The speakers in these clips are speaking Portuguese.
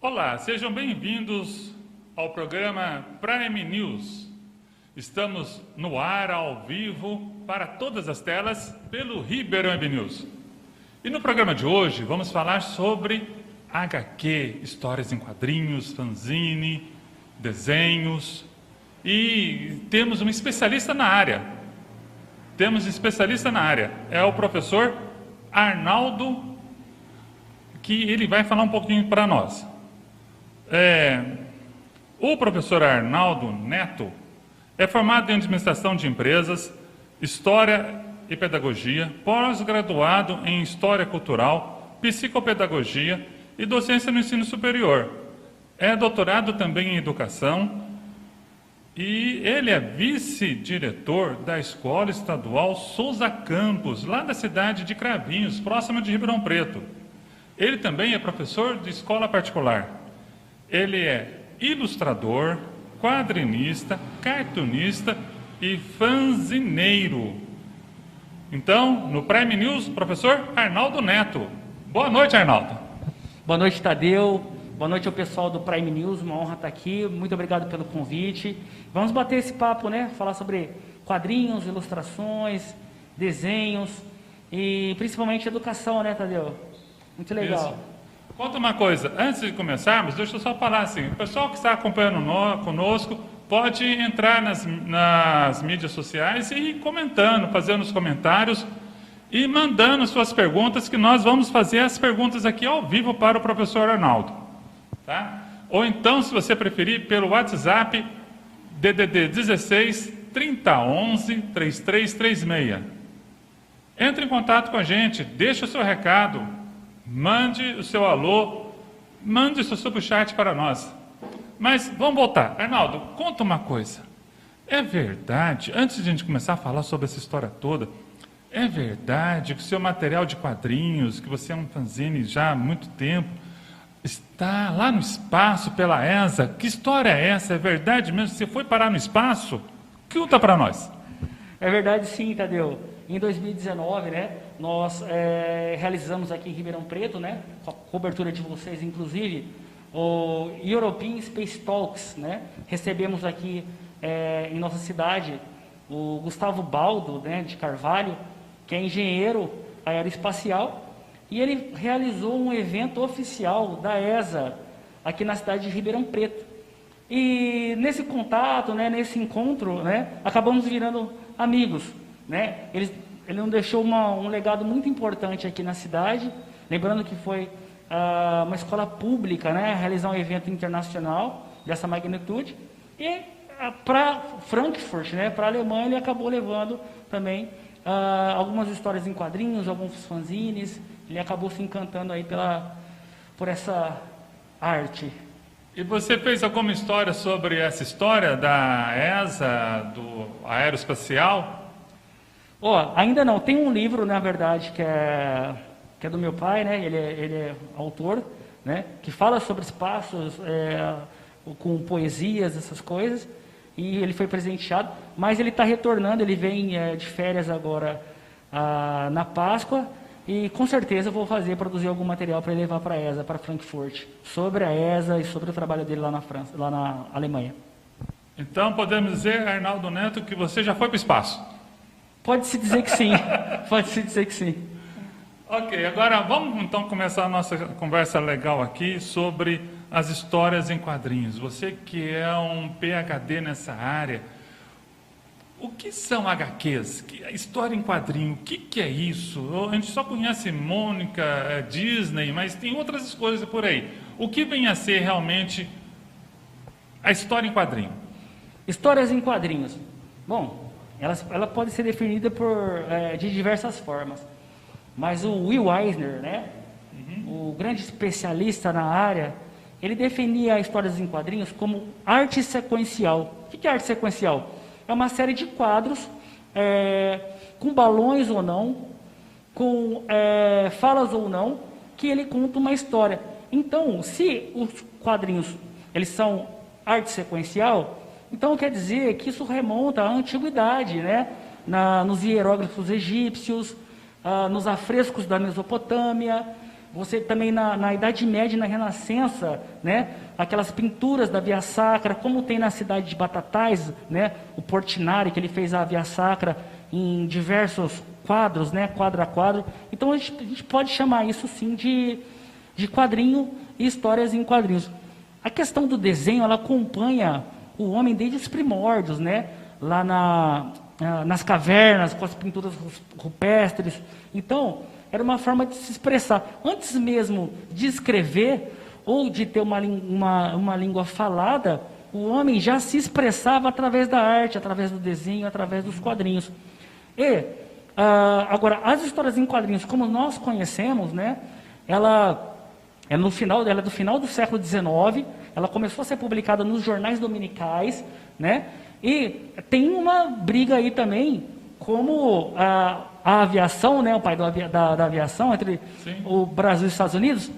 Olá, sejam bem-vindos ao programa Prime News. Estamos no ar, ao vivo, para todas as telas, pelo Ribeirão Web News. E no programa de hoje vamos falar sobre HQ, histórias em quadrinhos, fanzine, desenhos. E temos um especialista na área. É o professor Arnaldo, que ele vai falar um pouquinho para nós. O professor Arnaldo Neto é formado em Administração de Empresas, História e Pedagogia, pós-graduado em História Cultural, Psicopedagogia e Docência no Ensino Superior. É doutorado também em Educação e ele é vice-diretor da Escola Estadual Souza Campos, lá da cidade de Cravinhos, próxima de Ribeirão Preto. Ele também é professor de escola particular. Ele é ilustrador, quadrinista, cartunista e fanzineiro. Então, no Prime News, professor Arnaldo Neto. Boa noite, Arnaldo. Boa noite, Tadeu. Boa noite ao pessoal do Prime News. Uma honra estar aqui. Muito obrigado pelo convite. Vamos bater esse papo, né? Falar sobre quadrinhos, ilustrações, desenhos e principalmente educação, né, Tadeu? Muito legal. Isso. Conta uma coisa, antes de começarmos, deixa eu só falar assim, o pessoal que está acompanhando conosco pode entrar nas mídias sociais e ir comentando, fazendo os comentários e mandando suas perguntas, que nós vamos fazer as perguntas aqui ao vivo para o professor Arnaldo. Tá? Ou então, se você preferir, pelo WhatsApp, DDD 16 3011 3336. Entre em contato com a gente, deixe o seu recado, mande o seu alô, mande o seu superchat para nós. Mas vamos voltar. Arnaldo, conta uma coisa. É verdade, antes de a gente começar a falar sobre essa história toda, é verdade que o seu material de quadrinhos, que você é um fanzine já há muito tempo, está lá no espaço pela ESA? Que história é essa? É verdade mesmo? Você foi parar no espaço? Conta para nós. É verdade sim, Tadeu. Em 2019, né, nós realizamos aqui em Ribeirão Preto, né, com a cobertura de vocês, inclusive, o European Space Talks, né, recebemos aqui em nossa cidade o Gustavo Baldo, né, de Carvalho, que é engenheiro aeroespacial, e ele realizou um evento oficial da ESA aqui na cidade de Ribeirão Preto. E nesse contato, né, nesse encontro, né, acabamos virando amigos. Né? Ele não deixou um legado muito importante aqui na cidade, lembrando que foi uma escola pública, né, realizar um evento internacional dessa magnitude, e para Frankfurt, né, para a Alemanha, ele acabou levando também algumas histórias em quadrinhos, alguns fanzines. Ele acabou se encantando aí por essa arte. E você fez alguma história sobre essa história da ESA, do aeroespacial? Ainda não. Tem um livro, na verdade, que é do meu pai, né? Ele é autor, né? Que fala sobre espaços, com poesias, essas coisas. E ele foi presenteado, mas ele está retornando. Ele vem de férias agora na Páscoa. E com certeza eu vou produzir algum material para levar para a ESA, para Frankfurt, sobre a ESA e sobre o trabalho dele lá na França, lá na Alemanha. Então podemos dizer, Arnaldo Neto, que você já foi para o espaço? Pode-se dizer que sim. Pode-se dizer que sim. Ok, agora vamos então começar a nossa conversa legal aqui sobre as histórias em quadrinhos. Você que é um PhD nessa área, o que são HQs? História em quadrinho, o que é isso? A gente só conhece Mônica, Disney, mas tem outras coisas por aí. O que vem a ser realmente a história em quadrinho? Histórias em quadrinhos. Bom, ela pode ser definida de diversas formas, mas o Will Eisner, né, o grande especialista na área, ele definia histórias em quadrinhos como arte sequencial. O que é arte sequencial? É uma série de quadros, com balões ou não, com falas ou não, que ele conta uma história. Então, se os quadrinhos eles são arte sequencial, então quer dizer que isso remonta à antiguidade, né? Nos hieróglifos egípcios, nos afrescos da Mesopotâmia, Você também na Idade Média e na Renascença, né? Aquelas pinturas da Via Sacra, como tem na cidade de Batatais, né? O Portinari, que ele fez a Via Sacra em diversos quadros, né? Quadro a quadro. Então a gente pode chamar isso sim de quadrinho e histórias em quadrinhos. A questão do desenho, ela acompanha o homem desde os primórdios, né? Lá nas cavernas, com as pinturas rupestres. Então, era uma forma de se expressar. Antes mesmo de escrever ou de ter uma língua falada, o homem já se expressava através da arte, através do desenho, através dos quadrinhos. E, agora, as histórias em quadrinhos, como nós conhecemos, né, ela é do final do século XIX, ela começou a ser publicada nos jornais dominicais, né, e tem uma briga aí também, como a aviação, né, o pai da aviação, entre Sim. o Brasil e os Estados Unidos,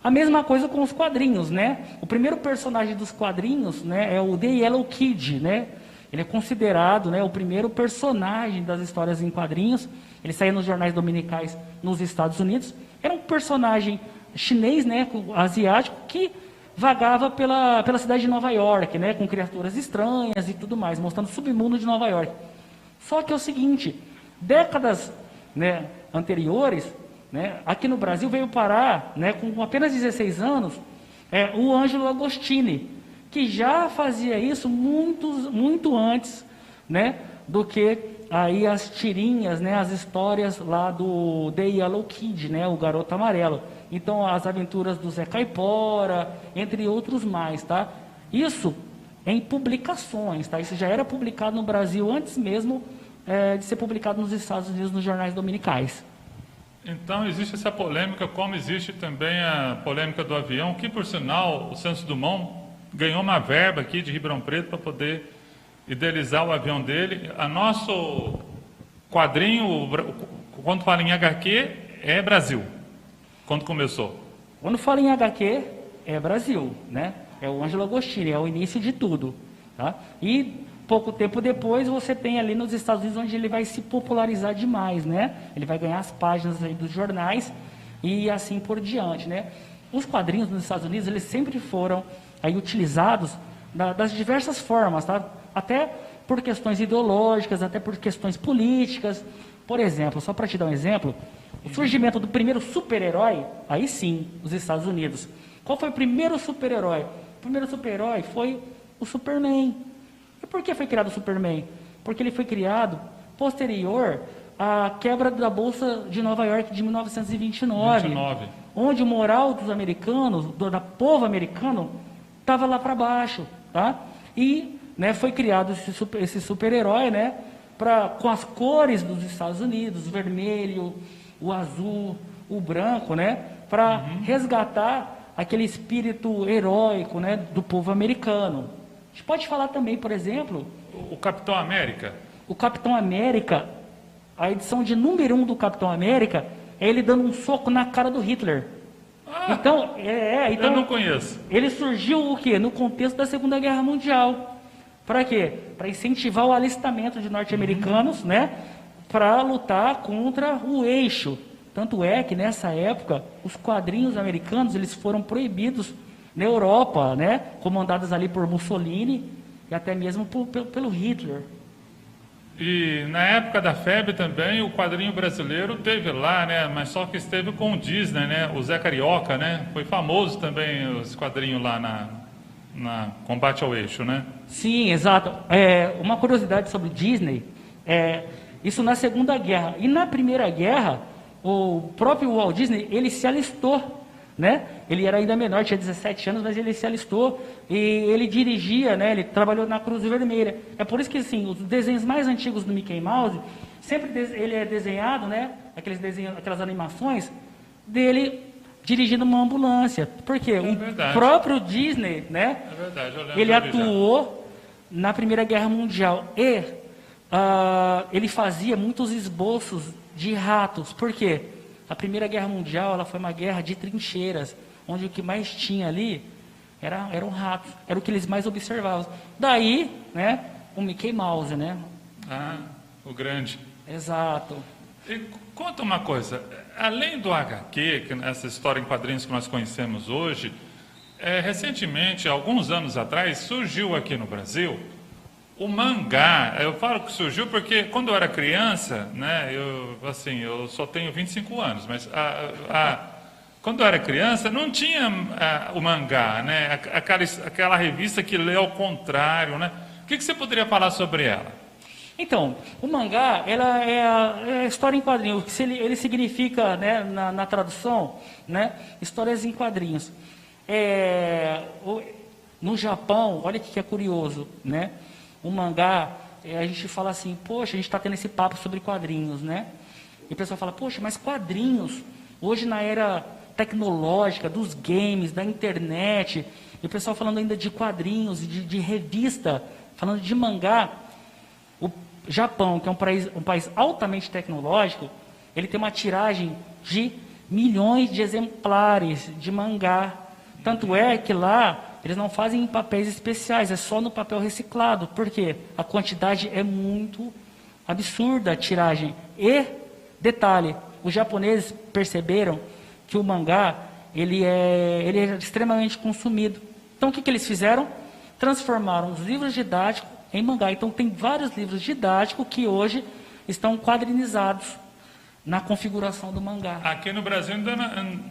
a mesma coisa com os quadrinhos, né? O primeiro personagem dos quadrinhos, né, é o The Yellow Kid, né? Ele é considerado, né, o primeiro personagem das histórias em quadrinhos. Ele saía nos jornais dominicais nos Estados Unidos. Era um personagem chinês, né, asiático, que vagava pela cidade de Nova York, né, com criaturas estranhas e tudo mais, mostrando o submundo de Nova York. Só que é o seguinte, décadas, né, anteriores, né, aqui no Brasil veio parar, né, com apenas 16 anos, o Ângelo Agostini, que já fazia isso muito antes, né, do que aí as tirinhas, né, as histórias lá do The Yellow Kid, né, o Garoto Amarelo. Então, as aventuras do Zé Caipora, entre outros mais, tá? Isso em publicações, tá? Isso já era publicado no Brasil antes mesmo de ser publicado nos Estados Unidos nos jornais dominicais. Então, existe essa polêmica, como existe também a polêmica do avião, que, por sinal, o Santos Dumont ganhou uma verba aqui de Ribeirão Preto para poder idealizar o avião dele. A nosso quadrinho, quando fala em HQ, é Brasil, quando começou. Quando fala em HQ, é Brasil, né? É o Ângelo Agostini, é o início de tudo, tá? E pouco tempo depois você tem ali nos Estados Unidos onde ele vai se popularizar demais, né? Ele vai ganhar as páginas aí dos jornais e assim por diante, né? Os quadrinhos nos Estados Unidos, eles sempre foram aí utilizados das diversas formas, tá? Até por questões ideológicas, até por questões políticas. Por exemplo, só para te dar um exemplo, o surgimento do primeiro super-herói, aí sim, os Estados Unidos. Qual foi o primeiro super-herói? O primeiro super-herói foi o Superman. E por que foi criado o Superman? Porque ele foi criado posterior à quebra da Bolsa de Nova York de 1929, onde o moral dos americanos, do povo americano, estava lá para baixo, tá? E, né, foi criado esse super-herói, né, com as cores dos Estados Unidos, o vermelho, o azul, o branco, né, para resgatar aquele espírito heróico, né, do povo americano. A gente pode falar também, por exemplo... O Capitão América. O Capitão América, a edição de número 1 do Capitão América, é ele dando um soco na cara do Hitler. Então, eu não conheço. Ele surgiu o quê? No contexto da Segunda Guerra Mundial. Para quê? Para incentivar o alistamento de norte-americanos, né? Para lutar contra o eixo. Tanto é que nessa época, os quadrinhos americanos eles foram proibidos na Europa, né, comandadas ali por Mussolini e até mesmo pelo Hitler. E na época da febre também, o quadrinho brasileiro teve lá, né, mas só que esteve com o Disney, né, o Zé Carioca, né, foi famoso também esse quadrinho lá na Combate ao Eixo, né? Sim, exato. Uma curiosidade sobre Disney, isso na Segunda Guerra. E na Primeira Guerra, o próprio Walt Disney, ele se alistou, né? Ele era ainda menor, tinha 17 anos, mas ele se alistou e ele dirigia, né? Ele trabalhou na Cruz Vermelha. É por isso que, assim, os desenhos mais antigos do Mickey Mouse, sempre ele é desenhado, né? Aquelas animações dele dirigindo uma ambulância. Porque o próprio Disney, né? É verdade, eu lembro. Ele atuou na Primeira Guerra Mundial e ele fazia muitos esboços de ratos. Por quê? A Primeira Guerra Mundial ela foi uma guerra de trincheiras, onde o que mais tinha ali eram ratos, era o que eles mais observavam. Daí, né, o Mickey Mouse, né? O grande. Exato. E conta uma coisa, além do HQ, essa história em quadrinhos que nós conhecemos hoje, recentemente, alguns anos atrás, surgiu aqui no Brasil o mangá. Eu falo que surgiu porque quando eu era criança, né, eu só tenho 25 anos, mas quando eu era criança não tinha o mangá, né, aquela revista que lê ao contrário, né? O que você poderia falar sobre ela? Então, o mangá, ela é a história em quadrinhos. Ele significa, né, na tradução, né, histórias em quadrinhos. No Japão, olha que é curioso, né? O mangá, a gente fala assim, poxa, a gente está tendo esse papo sobre quadrinhos, né? E o pessoal fala, poxa, mas quadrinhos, hoje na era tecnológica, dos games, da internet, e o pessoal falando ainda de quadrinhos, de revista, falando de mangá. O Japão, que é um país altamente tecnológico, ele tem uma tiragem de milhões de exemplares de mangá. Tanto é que lá eles não fazem em papéis especiais, é só no papel reciclado. Por quê? A quantidade é muito absurda, a tiragem. E, detalhe, os japoneses perceberam que o mangá ele é extremamente consumido. Então o que eles fizeram? Transformaram os livros didáticos em mangá. Então tem vários livros didáticos que hoje estão quadrinizados na configuração do mangá. Aqui no Brasil ainda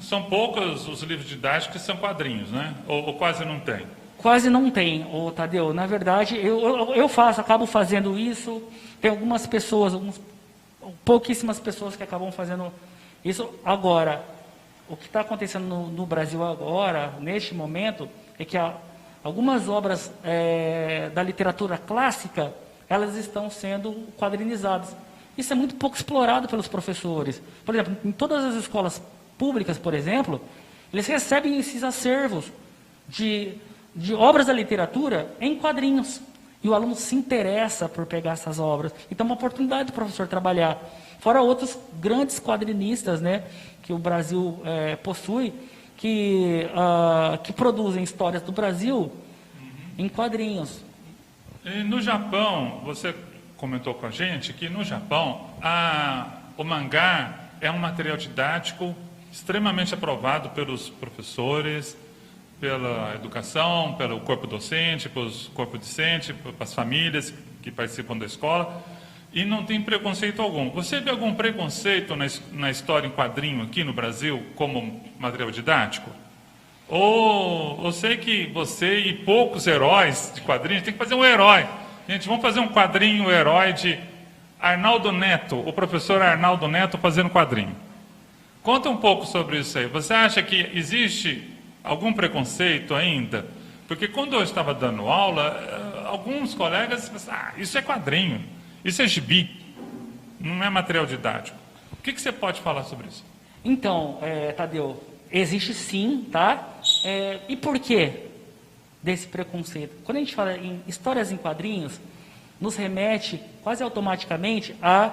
são poucos os livros didáticos que são quadrinhos, né? Ou quase não tem? Quase não tem, Tadeu. Na verdade, eu acabo fazendo isso. Tem algumas pessoas, pouquíssimas pessoas que acabam fazendo isso. Agora, o que está acontecendo no Brasil agora, neste momento, é que algumas obras da literatura clássica, elas estão sendo quadrinizadas. Isso é muito pouco explorado pelos professores. Por exemplo, em todas as escolas públicas, por exemplo, eles recebem esses acervos de obras da literatura em quadrinhos. E o aluno se interessa por pegar essas obras. Então, é uma oportunidade do professor trabalhar. Fora outros grandes quadrinistas, né, que o Brasil possui, que produzem histórias do Brasil em quadrinhos. E no Japão, você comentou com a gente que no Japão o mangá é um material didático extremamente aprovado pelos professores, pela educação, pelo corpo docente, pelos corpo discente, pelas famílias que participam da escola, e não tem preconceito algum. Você vê algum preconceito na história em quadrinho aqui no Brasil como material didático? Ou eu sei que você e poucos heróis de quadrinhos tem que fazer um herói. Gente, vamos fazer um quadrinho herói de Arnaldo Neto, o professor Arnaldo Neto fazendo quadrinho. Conta um pouco sobre isso aí. Você acha que existe algum preconceito ainda? Porque quando eu estava dando aula, alguns colegas pensavam, isso é quadrinho, isso é gibi, não é material didático. O que você pode falar sobre isso? Então, Tadeu, existe sim, tá? E por quê desse preconceito? Quando a gente fala em histórias em quadrinhos, nos remete quase automaticamente a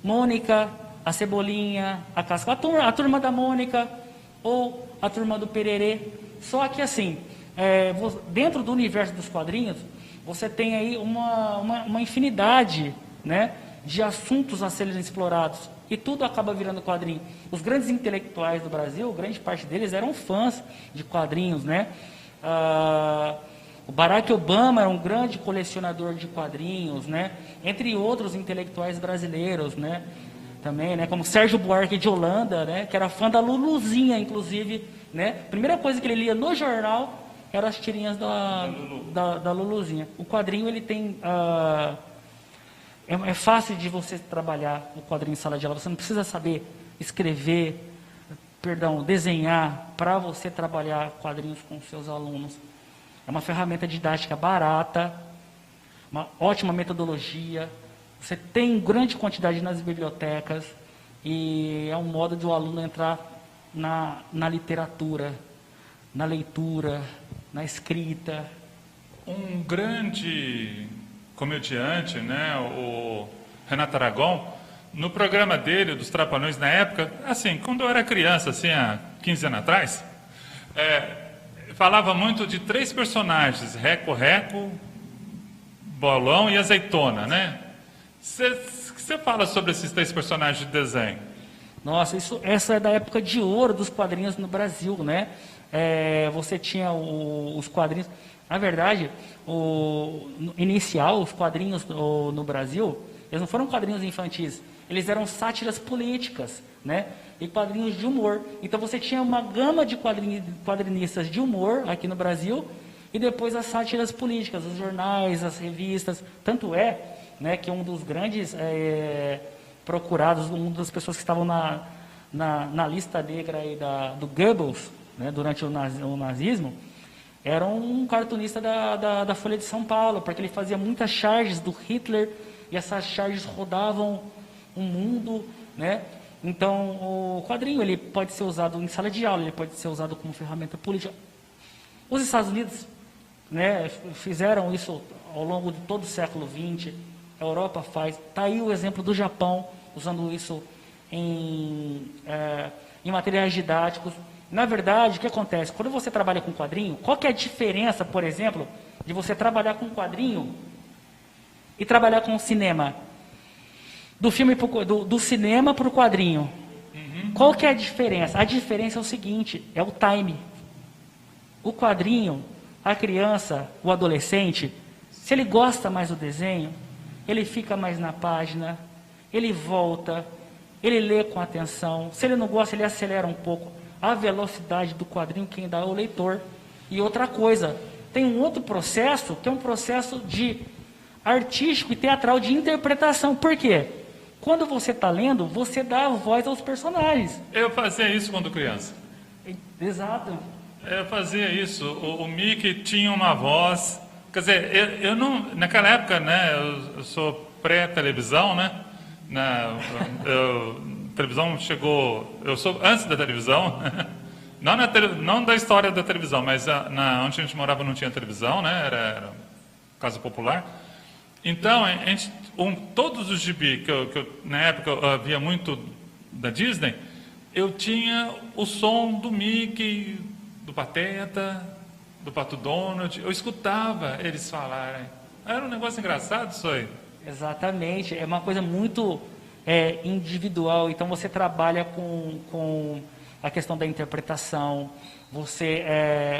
Mônica, a Cebolinha, a Casca, a turma da Mônica ou a turma do Pererê. Só que assim, dentro do universo dos quadrinhos, você tem aí uma infinidade, né, de assuntos a serem explorados. E tudo acaba virando quadrinho. Os grandes intelectuais do Brasil, grande parte deles eram fãs de quadrinhos, né? O Barack Obama era um grande colecionador de quadrinhos, né? Entre outros intelectuais brasileiros, né? Também, né? Como Sérgio Buarque de Holanda, né? Que era fã da Luluzinha, inclusive, né? Primeira coisa que ele lia no jornal eram as tirinhas da Luluzinha. O quadrinho, ele tem... É fácil de você trabalhar o quadrinho em sala de aula. Você não precisa saber desenhar para você trabalhar quadrinhos com seus alunos. É uma ferramenta didática barata, uma ótima metodologia. Você tem grande quantidade nas bibliotecas e é um modo de o aluno entrar na literatura, na leitura, na escrita. Um grande comediante, né, o Renato Aragão, no programa dele, dos Trapalhões, na época, assim, quando eu era criança, assim, há 15 anos atrás, falava muito de 3 personagens, Reco, Bolão e Azeitona, né? Você que você fala sobre esses 3 personagens de desenho? Nossa, essa é da época de ouro dos quadrinhos no Brasil, né? Você tinha os quadrinhos. Na verdade, os quadrinhos no Brasil, eles não foram quadrinhos infantis, eles eram sátiras políticas, né? E quadrinhos de humor. Então você tinha uma gama de quadrinistas de humor aqui no Brasil, e depois as sátiras políticas, os jornais, as revistas. Tanto é, né, que um dos grandes procurados, uma das pessoas que estavam na lista negra aí do Goebbels, né, durante o nazismo, era um cartunista da Folha de São Paulo, porque ele fazia muitas charges do Hitler, e essas charges rodavam o mundo, né? Então, o quadrinho ele pode ser usado em sala de aula, ele pode ser usado como ferramenta política. Os Estados Unidos, né, fizeram isso ao longo de todo o século XX, a Europa faz. Está aí o exemplo do Japão, usando isso em materiais didáticos. Na verdade, o que acontece? Quando você trabalha com quadrinho, qual que é a diferença, por exemplo, de você trabalhar com quadrinho e trabalhar com cinema? Do cinema para o quadrinho. Qual que é a diferença? A diferença é o seguinte, é o time. O quadrinho, a criança, o adolescente, se ele gosta mais do desenho, ele fica mais na página, ele volta, ele lê com atenção. Se ele não gosta, ele acelera um pouco. A velocidade do quadrinho quem dá é o leitor. E outra coisa, tem um outro processo, que é um processo de artístico e teatral de interpretação. Por quê? Quando você está lendo, você dá voz aos personagens. Eu fazia isso quando criança. Exato. Eu fazia isso. O Mickey tinha uma voz. Quer dizer, eu não. Naquela época, né? Eu sou pré-televisão, né? Televisão chegou. Eu sou antes da televisão. Não da história da televisão, mas onde a gente morava não tinha televisão, né? Era casa popular. Então, todos os gibi que eu na época eu havia muito da Disney, eu tinha o som do Mickey, do Pateta, do Pato Donald. Eu escutava eles falarem. Era um negócio engraçado isso aí. Exatamente. É uma coisa muito individual. Então, você trabalha com a questão da interpretação.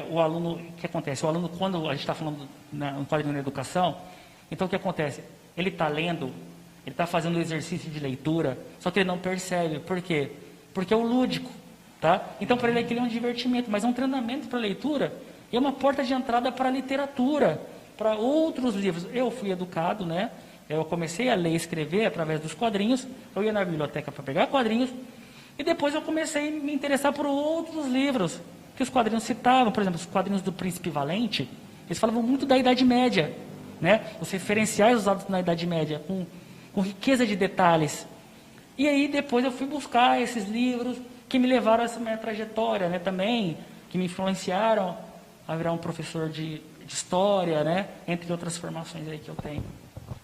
O aluno... O que acontece? O aluno, quando a gente está falando no quadrinho da educação, então o que acontece? Ele está lendo, ele está fazendo o exercício de leitura, só que ele não percebe. Por quê? Porque é o lúdico. Tá? Então, para ele aquilo é um divertimento, mas é um treinamento para a leitura e é uma porta de entrada para a literatura, para outros livros. Eu fui educado, né? Eu comecei a ler e escrever através dos quadrinhos, eu ia na biblioteca para pegar quadrinhos, e depois eu comecei a me interessar por outros livros que os quadrinhos citavam. Por exemplo, os quadrinhos do Príncipe Valente, eles falavam muito da Idade Média, né? Os referenciais usados na Idade Média, com riqueza de detalhes. E aí depois eu fui buscar esses livros que me levaram a essa minha trajetória, né, também, que me influenciaram a virar um professor de história, né, entre outras formações aí que eu tenho.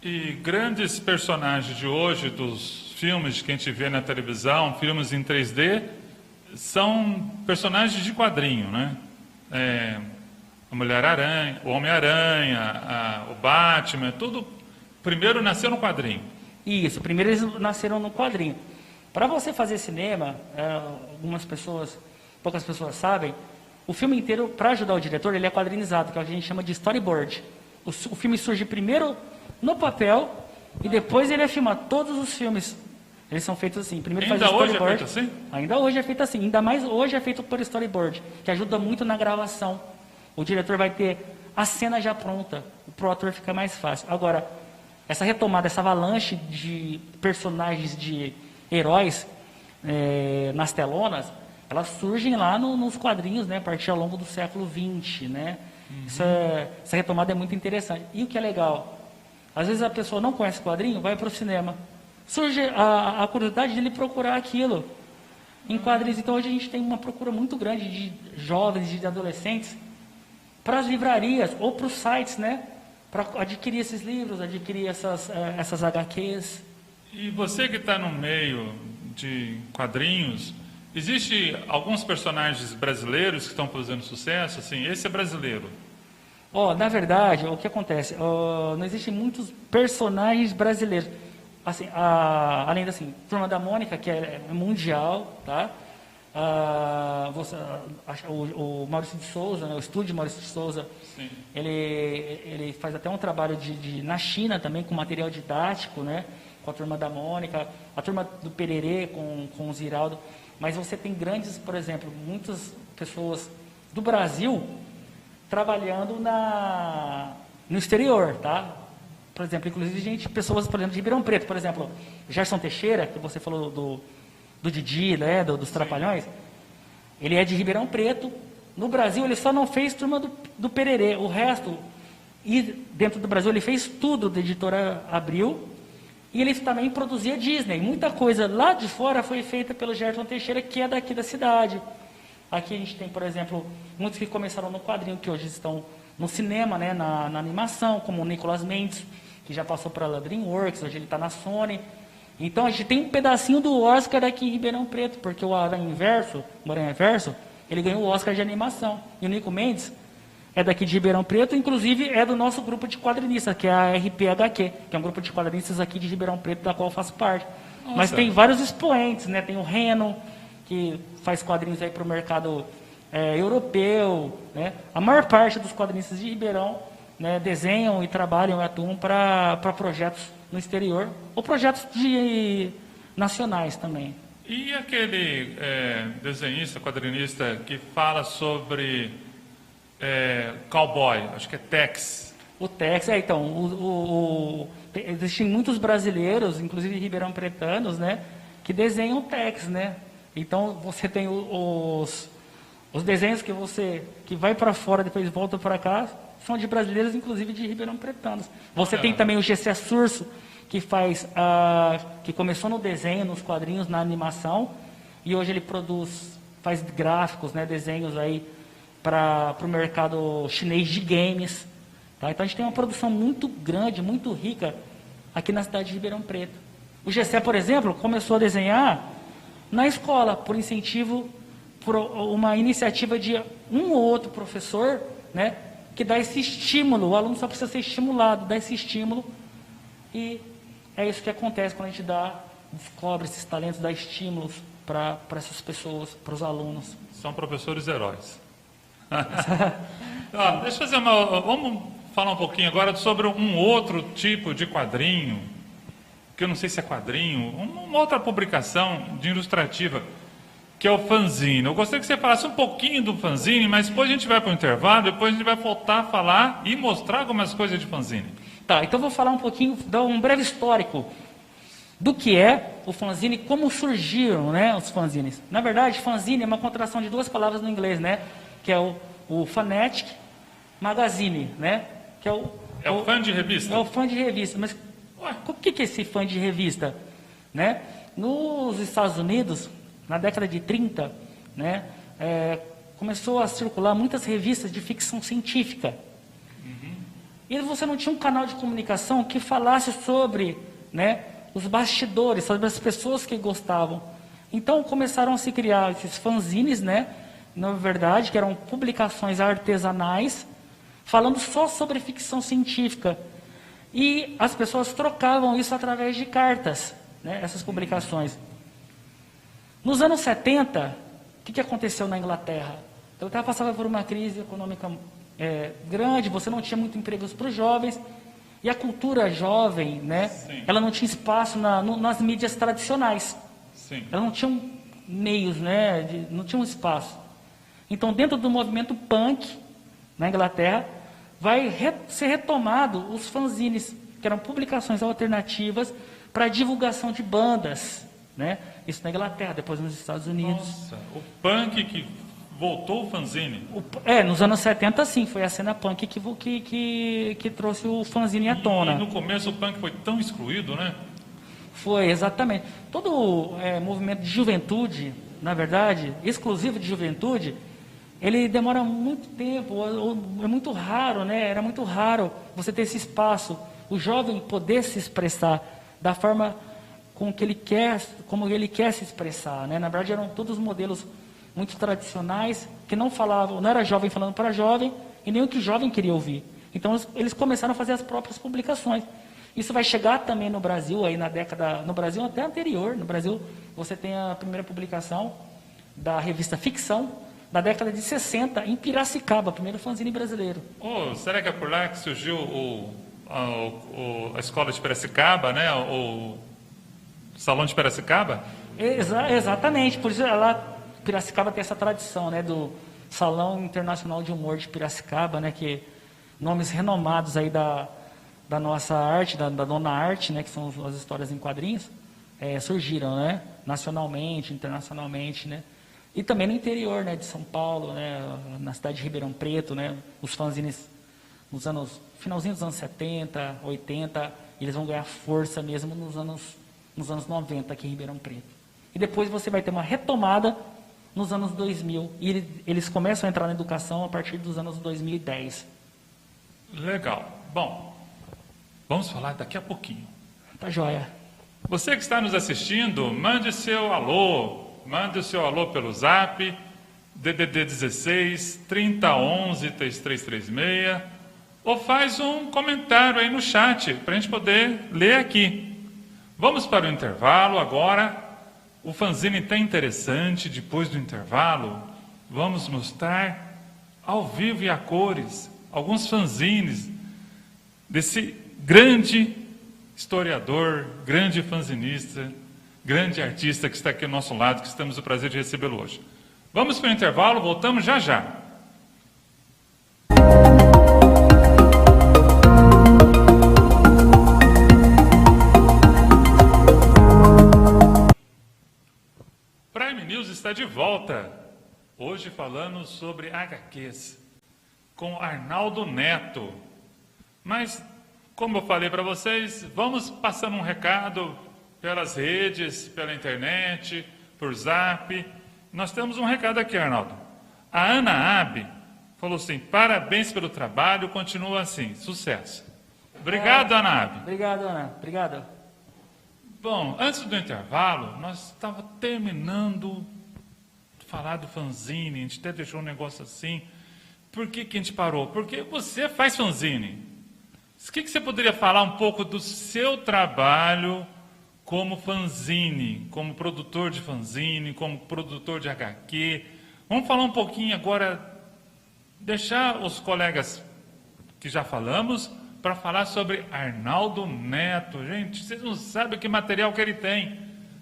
E grandes personagens de hoje, dos filmes que a gente vê na televisão, filmes em 3D, são personagens de quadrinho, né? A Mulher-Aranha, o Homem-Aranha, o Batman, tudo primeiro nasceu no quadrinho. Isso, primeiro eles nasceram no quadrinho. Para você fazer cinema, poucas pessoas sabem, o filme inteiro, para ajudar o diretor, ele é quadrinizado, que a gente chama de storyboard. O filme surge primeiro no papel e depois ele é filmado. Todos os filmes, eles são feitos assim. Primeiro faz storyboard. Ainda hoje é feito assim? Ainda hoje é feito assim. Ainda mais hoje é feito por storyboard, que ajuda muito na gravação. O diretor vai ter a cena já pronta. Pro ator fica mais fácil. Agora, essa retomada, essa avalanche de personagens, de heróis nas telonas, elas surgem lá nos quadrinhos, né, a partir ao longo do século XX, né? Essa retomada é muito interessante. E o que é legal, às vezes a pessoa não conhece quadrinho, vai para o cinema. Surge a curiosidade de ele procurar aquilo em quadrinhos. Então hoje a gente tem uma procura muito grande de jovens, de adolescentes, para as livrarias ou para os sites, né? Para adquirir esses livros, adquirir essas HQs. E você que está no meio de quadrinhos, existe alguns personagens brasileiros que estão fazendo sucesso? Assim, esse é brasileiro. Na verdade, o que acontece? Não existem muitos personagens brasileiros. assim, além da assim, Turma da Mônica, que é mundial, tá? O Maurício de Souza, né, o estúdio Maurício de Souza, Sim. ele faz até um trabalho na China também, com material didático, né? Com a Turma da Mônica, a Turma do Pererê com o Ziraldo. Mas você tem grandes, por exemplo, muitas pessoas do Brasil trabalhando no exterior, tá? Por exemplo, inclusive pessoas, por exemplo, de Ribeirão Preto, por exemplo, Gerson Teixeira, que você falou do Didi, né, dos Trapalhões, ele é de Ribeirão Preto. No Brasil, ele só não fez Turma do Pererê. O resto, e dentro do Brasil, ele fez tudo da Editora Abril. E ele também produzia Disney. Muita coisa lá de fora foi feita pelo Gerson Teixeira, que é daqui da cidade. Aqui a gente tem, por exemplo, muitos que começaram no quadrinho, que hoje estão no cinema, né, na animação, como o Nicolas Mendes, que já passou para a DreamWorks, hoje ele está na Sony. Então a gente tem um pedacinho do Oscar aqui em Ribeirão Preto, porque o Aranha Verso, ele ganhou o Oscar de animação. E o Nico Mendes é daqui de Ribeirão Preto, inclusive é do nosso grupo de quadrinistas, que é a RPHQ, que é um grupo de quadrinistas aqui de Ribeirão Preto, da qual eu faço parte. Nossa. Mas tem vários expoentes, né? Tem o Reno, que faz quadrinhos aí para o mercado europeu, né? A maior parte dos quadrinistas de Ribeirão, né, desenham e trabalham e atuam para projetos no exterior, ou projetos nacionais também. E aquele desenhista, quadrinista, que fala sobre cowboy, acho que é Tex. O Tex, então, existem muitos brasileiros, inclusive ribeirão pretanos, né, que desenham Tex, né? Então, você tem os desenhos que vai para fora, depois volta para cá, são de brasileiros, inclusive de ribeirão pretanos. Você tem também o GC Surso, que que começou no desenho, nos quadrinhos, na animação, e hoje ele faz gráficos, né, desenhos aí para o mercado chinês de games. Tá? Então a gente tem uma produção muito grande, muito rica aqui na cidade de Ribeirão Preto. O Gessé, por exemplo, começou a desenhar na escola, por incentivo, por uma iniciativa de um ou outro professor, né, que dá esse estímulo. O aluno só precisa ser estimulado, dá esse estímulo, e é isso que acontece quando a gente descobre esses talentos, dá estímulos para essas pessoas, para os alunos. São professores heróis. Deixa eu fazer vamos falar um pouquinho agora sobre um outro tipo de quadrinho, que eu não sei se é quadrinho, uma outra publicação de ilustrativa, que é o fanzine. Eu gostaria que você falasse um pouquinho do fanzine, mas depois a gente vai para o intervalo, depois a gente vai voltar a falar e mostrar algumas coisas de fanzine. Tá, então eu vou falar um pouquinho, dar um breve histórico do que é o fanzine, como surgiram, né, os fanzines. Na verdade, fanzine é uma contração de duas palavras no inglês, né, que é o Fanatic Magazine, né, que é o fã de revista? É o fã de revista, mas o que é esse fã de revista? Né? Nos Estados Unidos, na década de 30, né, começou a circular muitas revistas de ficção científica. E você não tinha um canal de comunicação que falasse sobre, né, os bastidores, sobre as pessoas que gostavam. Então começaram a se criar esses fanzines, né, na verdade, que eram publicações artesanais, falando só sobre ficção científica. E as pessoas trocavam isso através de cartas, né, essas publicações. Nos anos 70, o que aconteceu na Inglaterra? A Inglaterra passava por uma crise econômica grande, você não tinha muito empregos para os jovens, e a cultura jovem, né, ela não tinha espaço nas mídias tradicionais. Sim. Ela não tinha meios, né, não tinha um espaço. Então, dentro do movimento punk, na Inglaterra, vai ser retomado os fanzines, que eram publicações alternativas para divulgação de bandas, né? Isso na Inglaterra, depois nos Estados Unidos. Nossa, o punk que voltou o fanzine? Nos anos 70, sim, foi a cena punk que trouxe o fanzine à tona. E no começo o punk foi tão excluído, né? Foi, exatamente. Todo movimento de juventude, na verdade, exclusivo de juventude, ele demora muito tempo, é muito raro, né? Era muito raro você ter esse espaço, o jovem poder se expressar da forma como ele quer se expressar, né? Na verdade, eram todos modelos muito tradicionais, que não falavam, não era jovem falando para jovem, e nem o que o jovem queria ouvir. Então, eles começaram a fazer as próprias publicações. Isso vai chegar também no Brasil, aí na década, no Brasil até anterior. No Brasil, você tem a primeira publicação da revista Ficção, da década de 60, em Piracicaba, primeiro fanzine brasileiro. Oh, será que é por lá que surgiu a escola de Piracicaba, né? O Salão de Piracicaba? Exatamente, por isso Piracicaba tem essa tradição, né, do Salão Internacional de Humor de Piracicaba, né, que nomes renomados aí da nossa arte, da dona arte, né, que são as histórias em quadrinhos, surgiram, né, nacionalmente, internacionalmente, né, e também no interior, né, de São Paulo, né, na cidade de Ribeirão Preto, né, os fanzines finalzinho dos anos 70, 80, eles vão ganhar força mesmo nos anos 90 aqui em Ribeirão Preto. E depois você vai ter uma retomada nos anos 2000, e eles começam a entrar na educação a partir dos anos 2010. Legal. Bom, vamos falar daqui a pouquinho. Tá joia. Você que está nos assistindo, mande o seu alô pelo Zap, DDD 16 3011 3336, ou faz um comentário aí no chat, para a gente poder ler aqui. Vamos para o intervalo agora. O fanzine está interessante. Depois do intervalo, vamos mostrar ao vivo e a cores alguns fanzines desse grande historiador, grande fanzinista, grande artista que está aqui ao nosso lado, que temos o prazer de recebê-lo hoje. Vamos para o intervalo, voltamos já já. Prime News está de volta. Hoje falando sobre HQs com Arnaldo Neto. Mas, como eu falei para vocês, vamos passando um recado pelas redes, pela internet, por Zap. Nós temos um recado aqui, Arnaldo. A Ana Abe falou assim: parabéns pelo trabalho, continua assim, sucesso. Obrigado, Ana Abe. Obrigado, Ana. Obrigado. Bom, antes do intervalo, nós estávamos terminando de falar do fanzine, a gente até deixou um negócio assim. Por que a gente parou? Porque você faz fanzine. O que você poderia falar um pouco do seu trabalho como fanzine, como produtor de fanzine, como produtor de HQ? Vamos falar um pouquinho agora, deixar os colegas que já falamos, para falar sobre Arnaldo Neto. Gente, vocês não sabem que material que ele tem.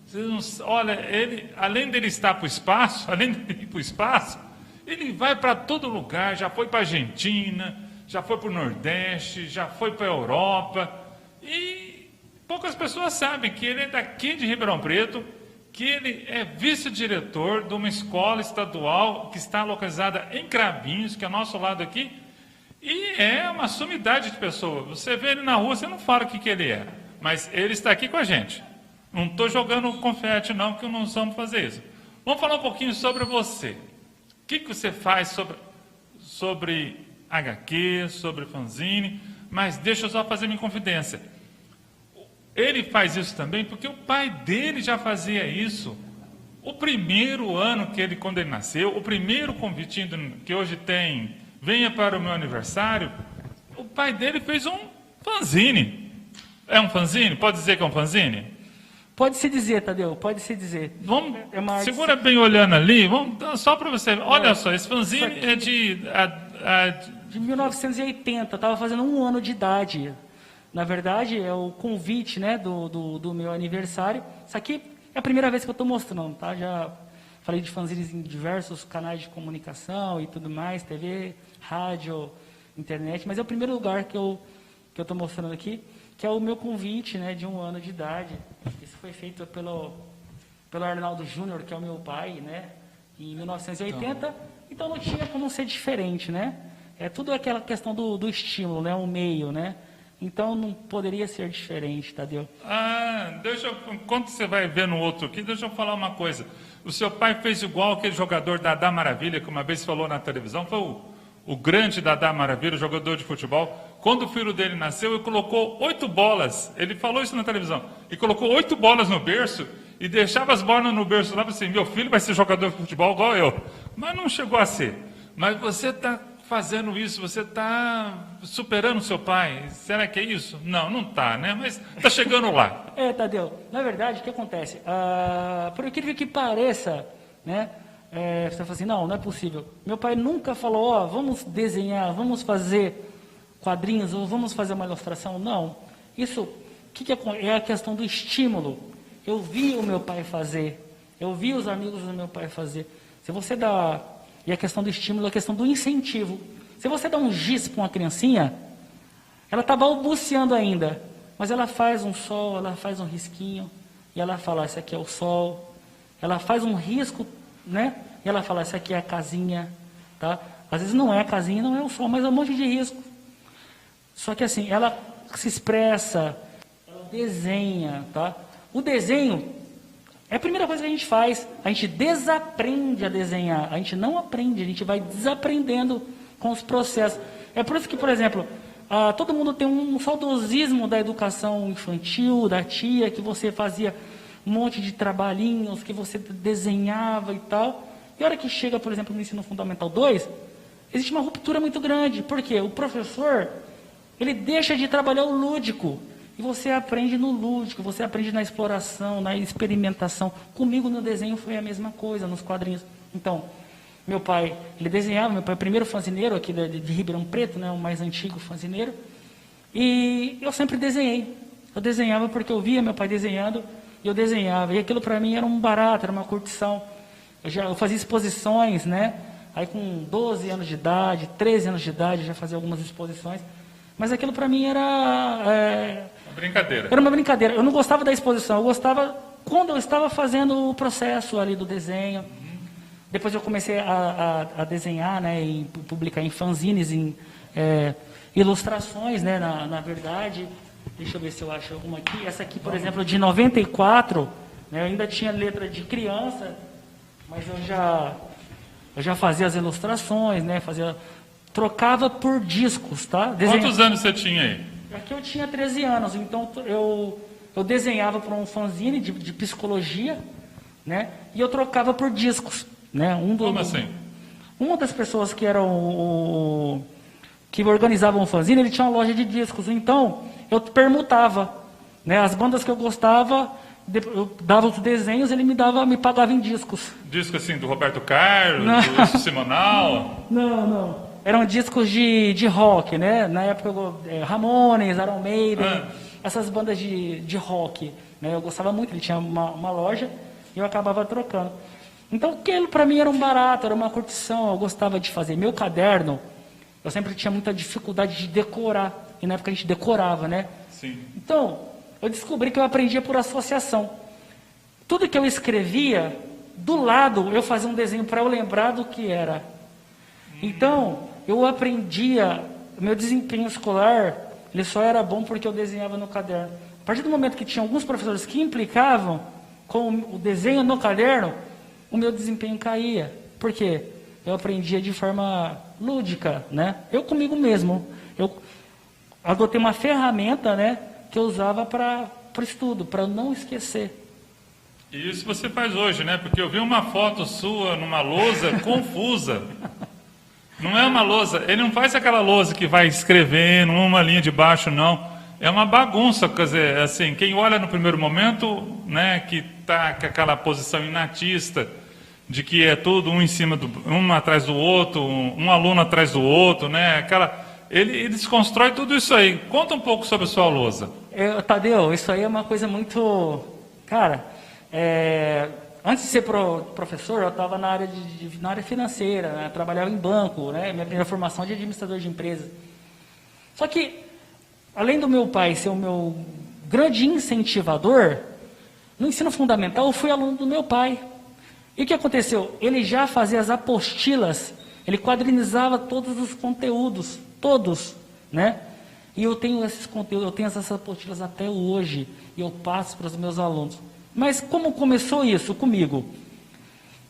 Vocês não, olha, ele, além dele estar para o espaço, além de ir para o espaço, ele vai para todo lugar, já foi para a Argentina, já foi para o Nordeste, já foi para a Europa. E poucas pessoas sabem que ele é daqui de Ribeirão Preto, que ele é vice-diretor de uma escola estadual que está localizada em Cravinhos, que é ao nosso lado aqui. E é uma sumidade de pessoa. Você vê ele na rua, você não fala o que ele é. Mas ele está aqui com a gente. Não estou jogando confete, não, que não vamos fazer isso. Vamos falar um pouquinho sobre você. O que você faz sobre HQ, sobre fanzine. Mas deixa eu só fazer minha confidência. Ele faz isso também porque o pai dele já fazia isso. O primeiro ano quando ele nasceu, o primeiro convitinho que hoje tem... Venha para o meu aniversário. O pai dele fez um fanzine. É um fanzine? Pode dizer que é um fanzine? Pode-se dizer, Tadeu, pode-se dizer. Vamos, segura bem olhando ali, só para você. Olha só, esse fanzine é de 1980, eu estava fazendo 1 ano de idade. Na verdade, é o convite, né, do meu aniversário. Isso aqui é a primeira vez que eu estou mostrando, tá? Já falei de fanzines em diversos canais de comunicação e tudo mais, TV, rádio, internet, mas é o primeiro lugar que eu estou mostrando aqui, que é o meu convite, né, de 1 ano de idade. Isso foi feito pelo Arnaldo Júnior, que é o meu pai, né, em 1980, então não tinha como ser diferente, né? É tudo aquela questão do estímulo, né, o meio, né? Então não poderia ser diferente, Tadeu. Enquanto você vai ver no outro aqui, deixa eu falar uma coisa. O seu pai fez igual aquele jogador Dadá Maravilha, que uma vez falou na televisão, foi o grande Dadá Maravilha, o jogador de futebol. Quando o filho dele nasceu, ele colocou 8 bolas, ele falou isso na televisão, e colocou 8 bolas no berço, e deixava as bolas no berço lá, assim, meu filho vai ser jogador de futebol igual eu. Mas não chegou a ser. Mas você está fazendo isso, você superando seu pai. Será que é isso? Não, não está, né? Mas está chegando lá. Tadeu, na verdade, o que acontece? Por incrível que pareça, né? Você fala assim, não é possível. Meu pai nunca falou, vamos desenhar, vamos fazer quadrinhos, ou vamos fazer uma ilustração. Não. Isso, é a questão do estímulo. Eu vi o meu pai fazer, eu vi os amigos do meu pai fazer. Se você dá... E a questão do estímulo, a questão do incentivo. Se você dá um giz para uma criancinha, ela está balbuciando ainda, mas ela faz um sol, ela faz um risquinho, e ela fala, esse aqui é o sol. Ela faz um risco, né? E ela fala, essa aqui é a casinha, tá? Às vezes não é a casinha, não é o sol, mas é um monte de risco. Só que assim, ela se expressa, ela desenha, tá? O desenho é a primeira coisa que a gente faz. A gente desaprende a desenhar. A gente não aprende, a gente vai desaprendendo com os processos. É por isso que, por exemplo, todo mundo tem um saudosismo da educação infantil, da tia, que você fazia um monte de trabalhinhos, que você desenhava e tal. E a hora que chega, por exemplo, no ensino fundamental 2, existe uma ruptura muito grande. Por quê? O professor, ele deixa de trabalhar o lúdico. E você aprende no lúdico, você aprende na exploração, na experimentação. Comigo no desenho foi a mesma coisa, nos quadrinhos. Então, meu pai, ele desenhava, meu pai é o primeiro fanzineiro aqui de Ribeirão Preto, né, o mais antigo fanzineiro. E eu sempre desenhei. Eu desenhava porque eu via meu pai desenhando e eu desenhava. E aquilo para mim era um barato, era uma curtição. Eu fazia exposições, né? Aí com 12 anos de idade, 13 anos de idade, eu já fazia algumas exposições. Mas aquilo para mim era... Brincadeira. Era uma brincadeira. Eu não gostava da exposição, eu gostava quando eu estava fazendo o processo ali do desenho. Depois eu comecei a desenhar, né, e publicar em fanzines, em ilustrações, né, na verdade. Deixa eu ver se eu acho alguma aqui. Essa aqui, por exemplo, de 94, né, eu ainda tinha letra de criança, mas eu já fazia as ilustrações, né, trocava por discos, tá? Quantos anos você tinha aí? Aqui eu tinha 13 anos, então eu desenhava para um fanzine de psicologia, né? E eu trocava por discos, né? Como assim? Uma das pessoas que eram que organizavam o fanzine, ele tinha uma loja de discos, então eu permutava, né? As bandas que eu gostava, eu dava os desenhos, ele me pagava em discos. Disco assim do Roberto Carlos, do Simonal? Não. Eram discos de rock, né? Na época, Ramones, Iron Maiden, essas bandas de rock. Né? Eu gostava muito, ele tinha uma loja e eu acabava trocando. Então, aquilo para mim era um barato, era uma curtição, eu gostava de fazer. Meu caderno, eu sempre tinha muita dificuldade de decorar. E na época a gente decorava, né? Sim. Então, eu descobri que eu aprendia por associação. Tudo que eu escrevia, do lado eu fazia um desenho para eu lembrar do que era. Então, eu aprendia, meu desempenho escolar, ele só era bom porque eu desenhava no caderno. A partir do momento que tinha alguns professores que implicavam com o desenho no caderno, o meu desempenho caía. Por quê? Eu aprendia de forma lúdica, né? Eu comigo mesmo. Eu adotei uma ferramenta, né, que eu usava para o estudo, para eu não esquecer. E isso você faz hoje, né? Porque eu vi uma foto sua numa lousa confusa. Não é uma lousa, ele não faz aquela lousa que vai escrevendo uma linha de baixo, não. É uma bagunça, quer dizer, assim, quem olha no primeiro momento, né, que está com aquela posição inatista, de que é tudo um em cima um atrás do outro, um aluno atrás do outro, né, ele desconstrói tudo isso aí. Conta um pouco sobre a sua lousa. Tadeu, isso aí é uma coisa muito... Cara, antes de ser professor, eu estava na área financeira, né? Trabalhava em banco, né? Minha primeira formação é de administrador de empresas. Só que, além do meu pai ser o meu grande incentivador, no ensino fundamental eu fui aluno do meu pai. E o que aconteceu? Ele já fazia as apostilas, ele quadrinizava todos os conteúdos, todos, né? E eu tenho esses conteúdos, eu tenho essas apostilas até hoje, e eu passo para os meus alunos. Mas como começou isso comigo?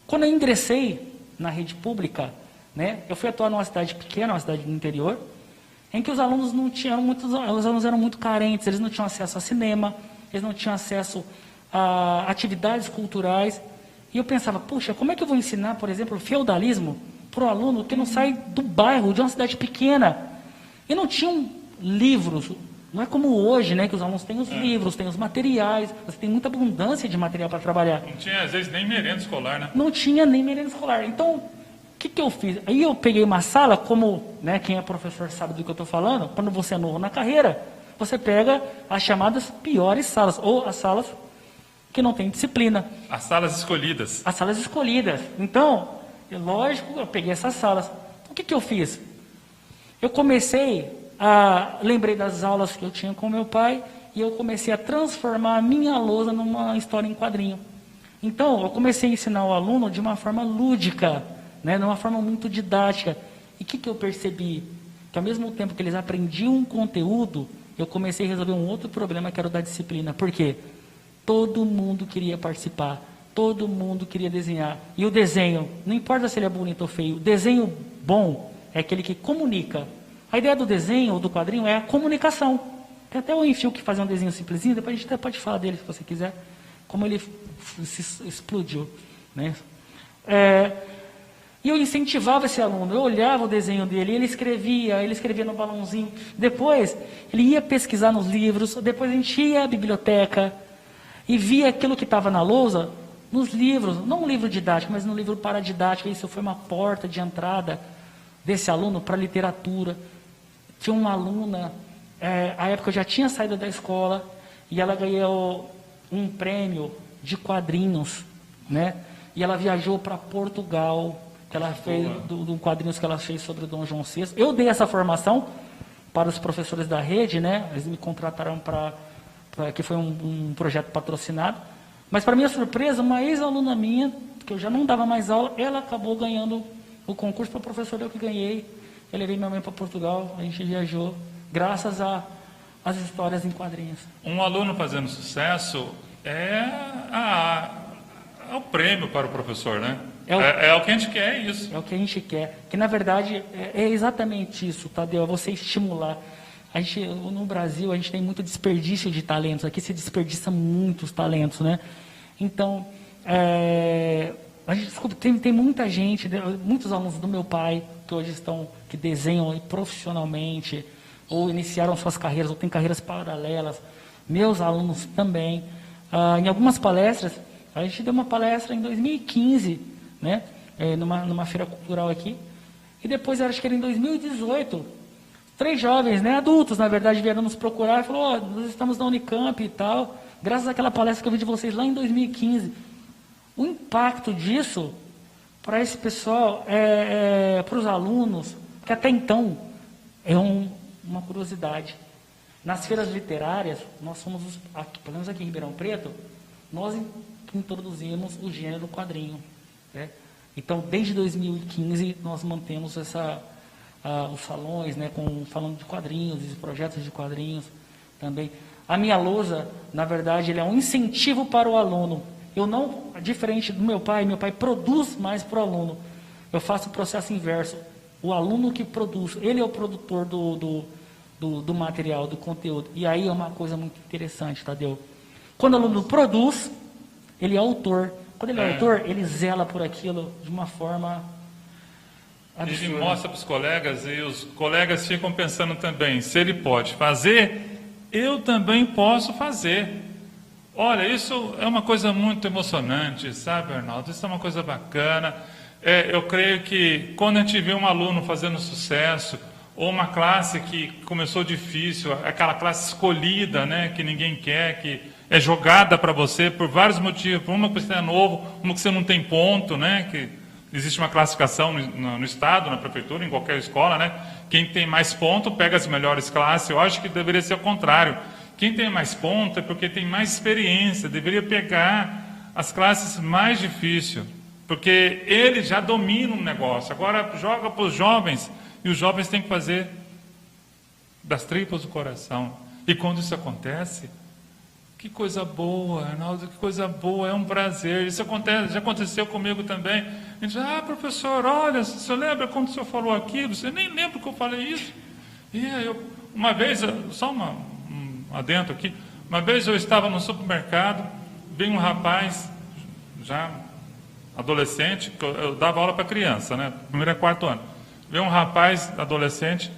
Quando eu ingressei na rede pública, né, eu fui atuar numa cidade pequena, uma cidade do interior, em que os alunos os alunos eram muito carentes, eles não tinham acesso a cinema, eles não tinham acesso a atividades culturais. E eu pensava, puxa, como é que eu vou ensinar, por exemplo, feudalismo para um aluno que não sai do bairro, de uma cidade pequena? E não tinham livros, não é como hoje, né, que os alunos têm os livros, têm os materiais, você tem muita abundância de material para trabalhar. Não tinha, às vezes, nem merenda escolar, né? Não tinha nem merenda escolar. Então, o que eu fiz? Aí eu peguei uma sala, como, né, quem é professor sabe do que eu estou falando, quando você é novo na carreira, você pega as chamadas piores salas, ou as salas que não tem disciplina. As salas escolhidas. As salas escolhidas. Então, lógico, eu peguei essas salas. Então, o que eu fiz? Eu lembrei das aulas que eu tinha com meu pai, e eu comecei a transformar a minha lousa numa história em quadrinho. Então, eu comecei a ensinar o aluno de uma forma lúdica, né, de uma forma muito didática. E o que eu percebi? Que ao mesmo tempo que eles aprendiam um conteúdo, eu comecei a resolver um outro problema, que era o da disciplina. Por quê? Todo mundo queria participar, todo mundo queria desenhar. E o desenho, não importa se ele é bonito ou feio, o desenho bom é aquele que comunica. A ideia do desenho ou do quadrinho é a comunicação. Tem até o Enfio que fazia um desenho simplesinho, depois a gente até pode falar dele se você quiser, como ele se explodiu, né? E eu incentivava esse aluno, eu olhava o desenho dele, ele escrevia no balãozinho. Depois, ele ia pesquisar nos livros, depois a gente ia à biblioteca e via aquilo que estava na lousa, nos livros, não um livro didático, mas no livro paradidático. Isso foi uma porta de entrada desse aluno para a literatura. Tinha uma aluna, à época eu já tinha saído da escola, e ela ganhou um prêmio de quadrinhos, né? E ela viajou para Portugal, que ela fez do quadrinhos que ela fez sobre o Dom João VI. Eu dei essa formação para os professores da rede, né? Eles me contrataram que foi um projeto patrocinado. Mas para minha surpresa, uma ex-aluna minha, que eu já não dava mais aula, ela acabou ganhando o concurso para professor, eu que ganhei. Eu levei minha mãe para Portugal, a gente viajou, graças às histórias em quadrinhos. Um aluno fazendo sucesso é o prêmio para o professor, né? É o que a gente quer, é isso. É o que a gente quer. Que, na verdade, é exatamente isso, Tadeu, é você estimular. No Brasil, a gente tem muito desperdício de talentos. Aqui se desperdiça muitos talentos, né? Então, a gente descobre, tem muita gente, muitos alunos do meu pai, que hoje que desenham profissionalmente, ou iniciaram suas carreiras, ou têm carreiras paralelas. Meus alunos também. Em algumas palestras, a gente deu uma palestra em 2015, né? Numa feira cultural aqui. E depois, acho que era em 2018, 3 jovens, né, adultos, na verdade, vieram nos procurar e falaram, nós estamos na Unicamp e tal, graças àquela palestra que eu vi de vocês lá em 2015. O impacto disso para esse pessoal, para os alunos, que até então é uma curiosidade. Nas feiras literárias, nós somos, pelo menos aqui em Ribeirão Preto, nós introduzimos o gênero quadrinho, né? Então, desde 2015, nós mantemos os salões, né, falando de quadrinhos, de projetos de quadrinhos também. A minha lousa, na verdade, ele é um incentivo para o aluno. Eu não, diferente do meu pai produz mais para o aluno. Eu faço o processo inverso. O aluno que produz, ele é o produtor do material, do conteúdo. E aí é uma coisa muito interessante, Tadeu. Quando o aluno produz, ele é autor. Quando ele é autor, ele zela por aquilo de uma forma absurda. Ele mostra para os colegas e os colegas ficam pensando também, se ele pode fazer, eu também posso fazer. Olha, isso é uma coisa muito emocionante, sabe, Arnaldo? Isso é uma coisa bacana. Eu creio que quando a gente vê um aluno fazendo sucesso, ou uma classe que começou difícil, aquela classe escolhida, né, que ninguém quer, que é jogada para você por vários motivos, uma que você é novo, uma que você não tem ponto, né, que existe uma classificação no Estado, na Prefeitura, em qualquer escola, né, quem tem mais ponto pega as melhores classes. Eu acho que deveria ser o contrário. Quem tem mais ponto é porque tem mais experiência, deveria pegar as classes mais difíceis, porque ele já domina um negócio, agora joga para os jovens, e os jovens têm que fazer das tripas do coração. E quando isso acontece, que coisa boa, Arnaldo, que coisa boa, é um prazer. Isso acontece, já aconteceu comigo também. A gente diz, professor, olha, o senhor lembra quando o senhor falou aquilo? Você nem lembra que eu falei isso? E uma vez, só um adentro aqui, uma vez eu estava no supermercado, veio um rapaz, já adolescente, eu dava aula para criança, né? Primeiro e quarto ano. Veio um rapaz adolescente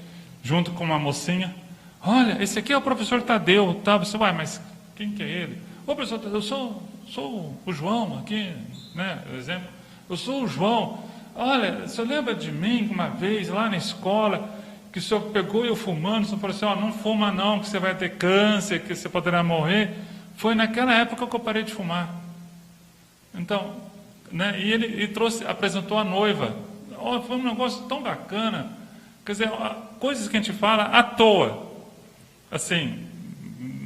junto com uma mocinha. Olha, esse aqui é o professor Tadeu, tá? Você vai, mas quem que é ele? Ô, professor Tadeu, eu sou o João aqui, né? Exemplo. Eu sou o João. Olha, o senhor lembra de mim uma vez lá na escola que o senhor pegou eu fumando? O senhor falou assim: ó, não fuma não, que você vai ter câncer, que você poderá morrer. Foi naquela época que eu parei de fumar. Então, né? E ele apresentou a noiva. Oh, foi um negócio tão bacana. Quer dizer, coisas que a gente fala à toa. Assim,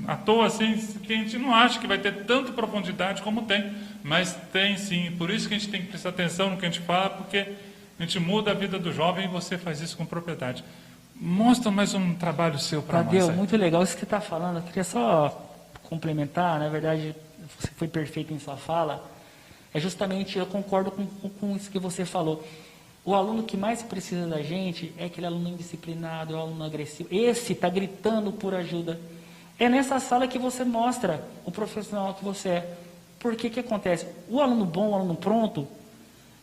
à toa, assim, que a gente não acha que vai ter tanta profundidade como tem. Mas tem sim. Por isso que a gente tem que prestar atenção no que a gente fala, porque a gente muda a vida do jovem e você faz isso com propriedade. Mostra mais um trabalho seu para nós. Tadeu, muito legal isso que você está falando. Eu queria só complementar, na verdade, você foi perfeito em sua fala. É justamente, eu concordo com isso que você falou. O aluno que mais precisa da gente é aquele aluno indisciplinado, é o aluno agressivo. Esse está gritando por ajuda. É nessa sala que você mostra o profissional que você é. Porque que acontece? O aluno bom, o aluno pronto,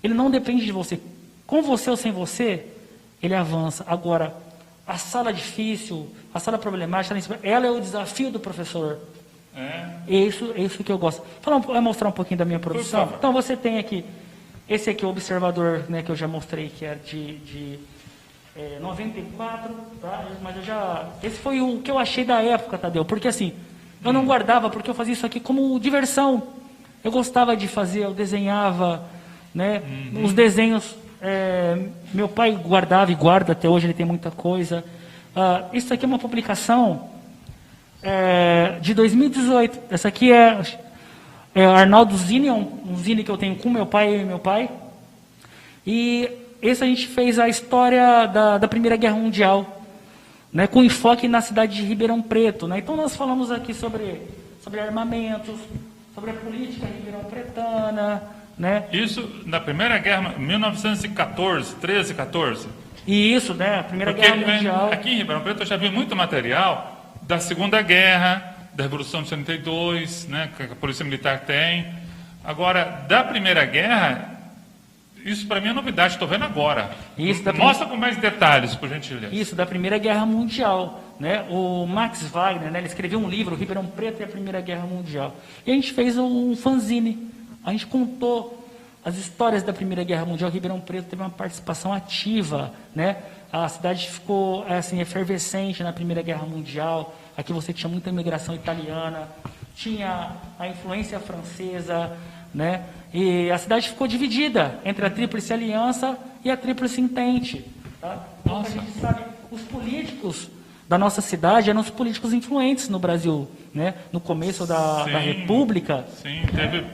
ele não depende de você. Com você ou sem você, ele avança. Agora, a sala difícil, a sala problemática, ela é o desafio do professor. É isso que eu gosto. Vou mostrar um pouquinho da minha produção. Então, você tem aqui, esse aqui é o observador, né, que eu já mostrei, que é de 94, tá? Mas esse foi o que eu achei da época, Tadeu, porque assim, eu não guardava, porque eu fazia isso aqui como diversão. Eu gostava de fazer, eu desenhava, né? Os desenhos, meu pai guardava e guarda até hoje, ele tem muita coisa. Isso aqui é uma publicação de 2018. Essa aqui é Arnaldo Zine, um zine que eu tenho com meu pai e meu pai. E esse a gente fez a história da Primeira Guerra Mundial, né, com enfoque na cidade de Ribeirão Preto. Né? Então nós falamos aqui sobre armamentos, sobre a política ribeirão-pretana. Né? Isso na Primeira Guerra, 1914, 13, 14? Isso, né? A Primeira Guerra Mundial. Aqui em Ribeirão Preto eu já vi muito material da Segunda Guerra, da Revolução de 72, né, que a Polícia Militar tem. Agora, da Primeira Guerra, isso para mim é novidade, estou vendo agora. Mostra com mais detalhes, por gentileza. Isso, da Primeira Guerra Mundial. Né? O Max Wagner, né, ele escreveu um livro, Ribeirão Preto e a Primeira Guerra Mundial. E a gente fez um fanzine. A gente contou as histórias da Primeira Guerra Mundial. Ribeirão Preto teve uma participação ativa, né? A cidade ficou assim, efervescente na Primeira Guerra Mundial. Aqui você tinha muita imigração italiana, tinha a influência francesa, né? E a cidade ficou dividida entre a Tríplice Aliança e a Tríplice Entente. Tá? Então, a gente sabe, os políticos da nossa cidade eram os políticos influentes no Brasil, né? No começo da República. Sim,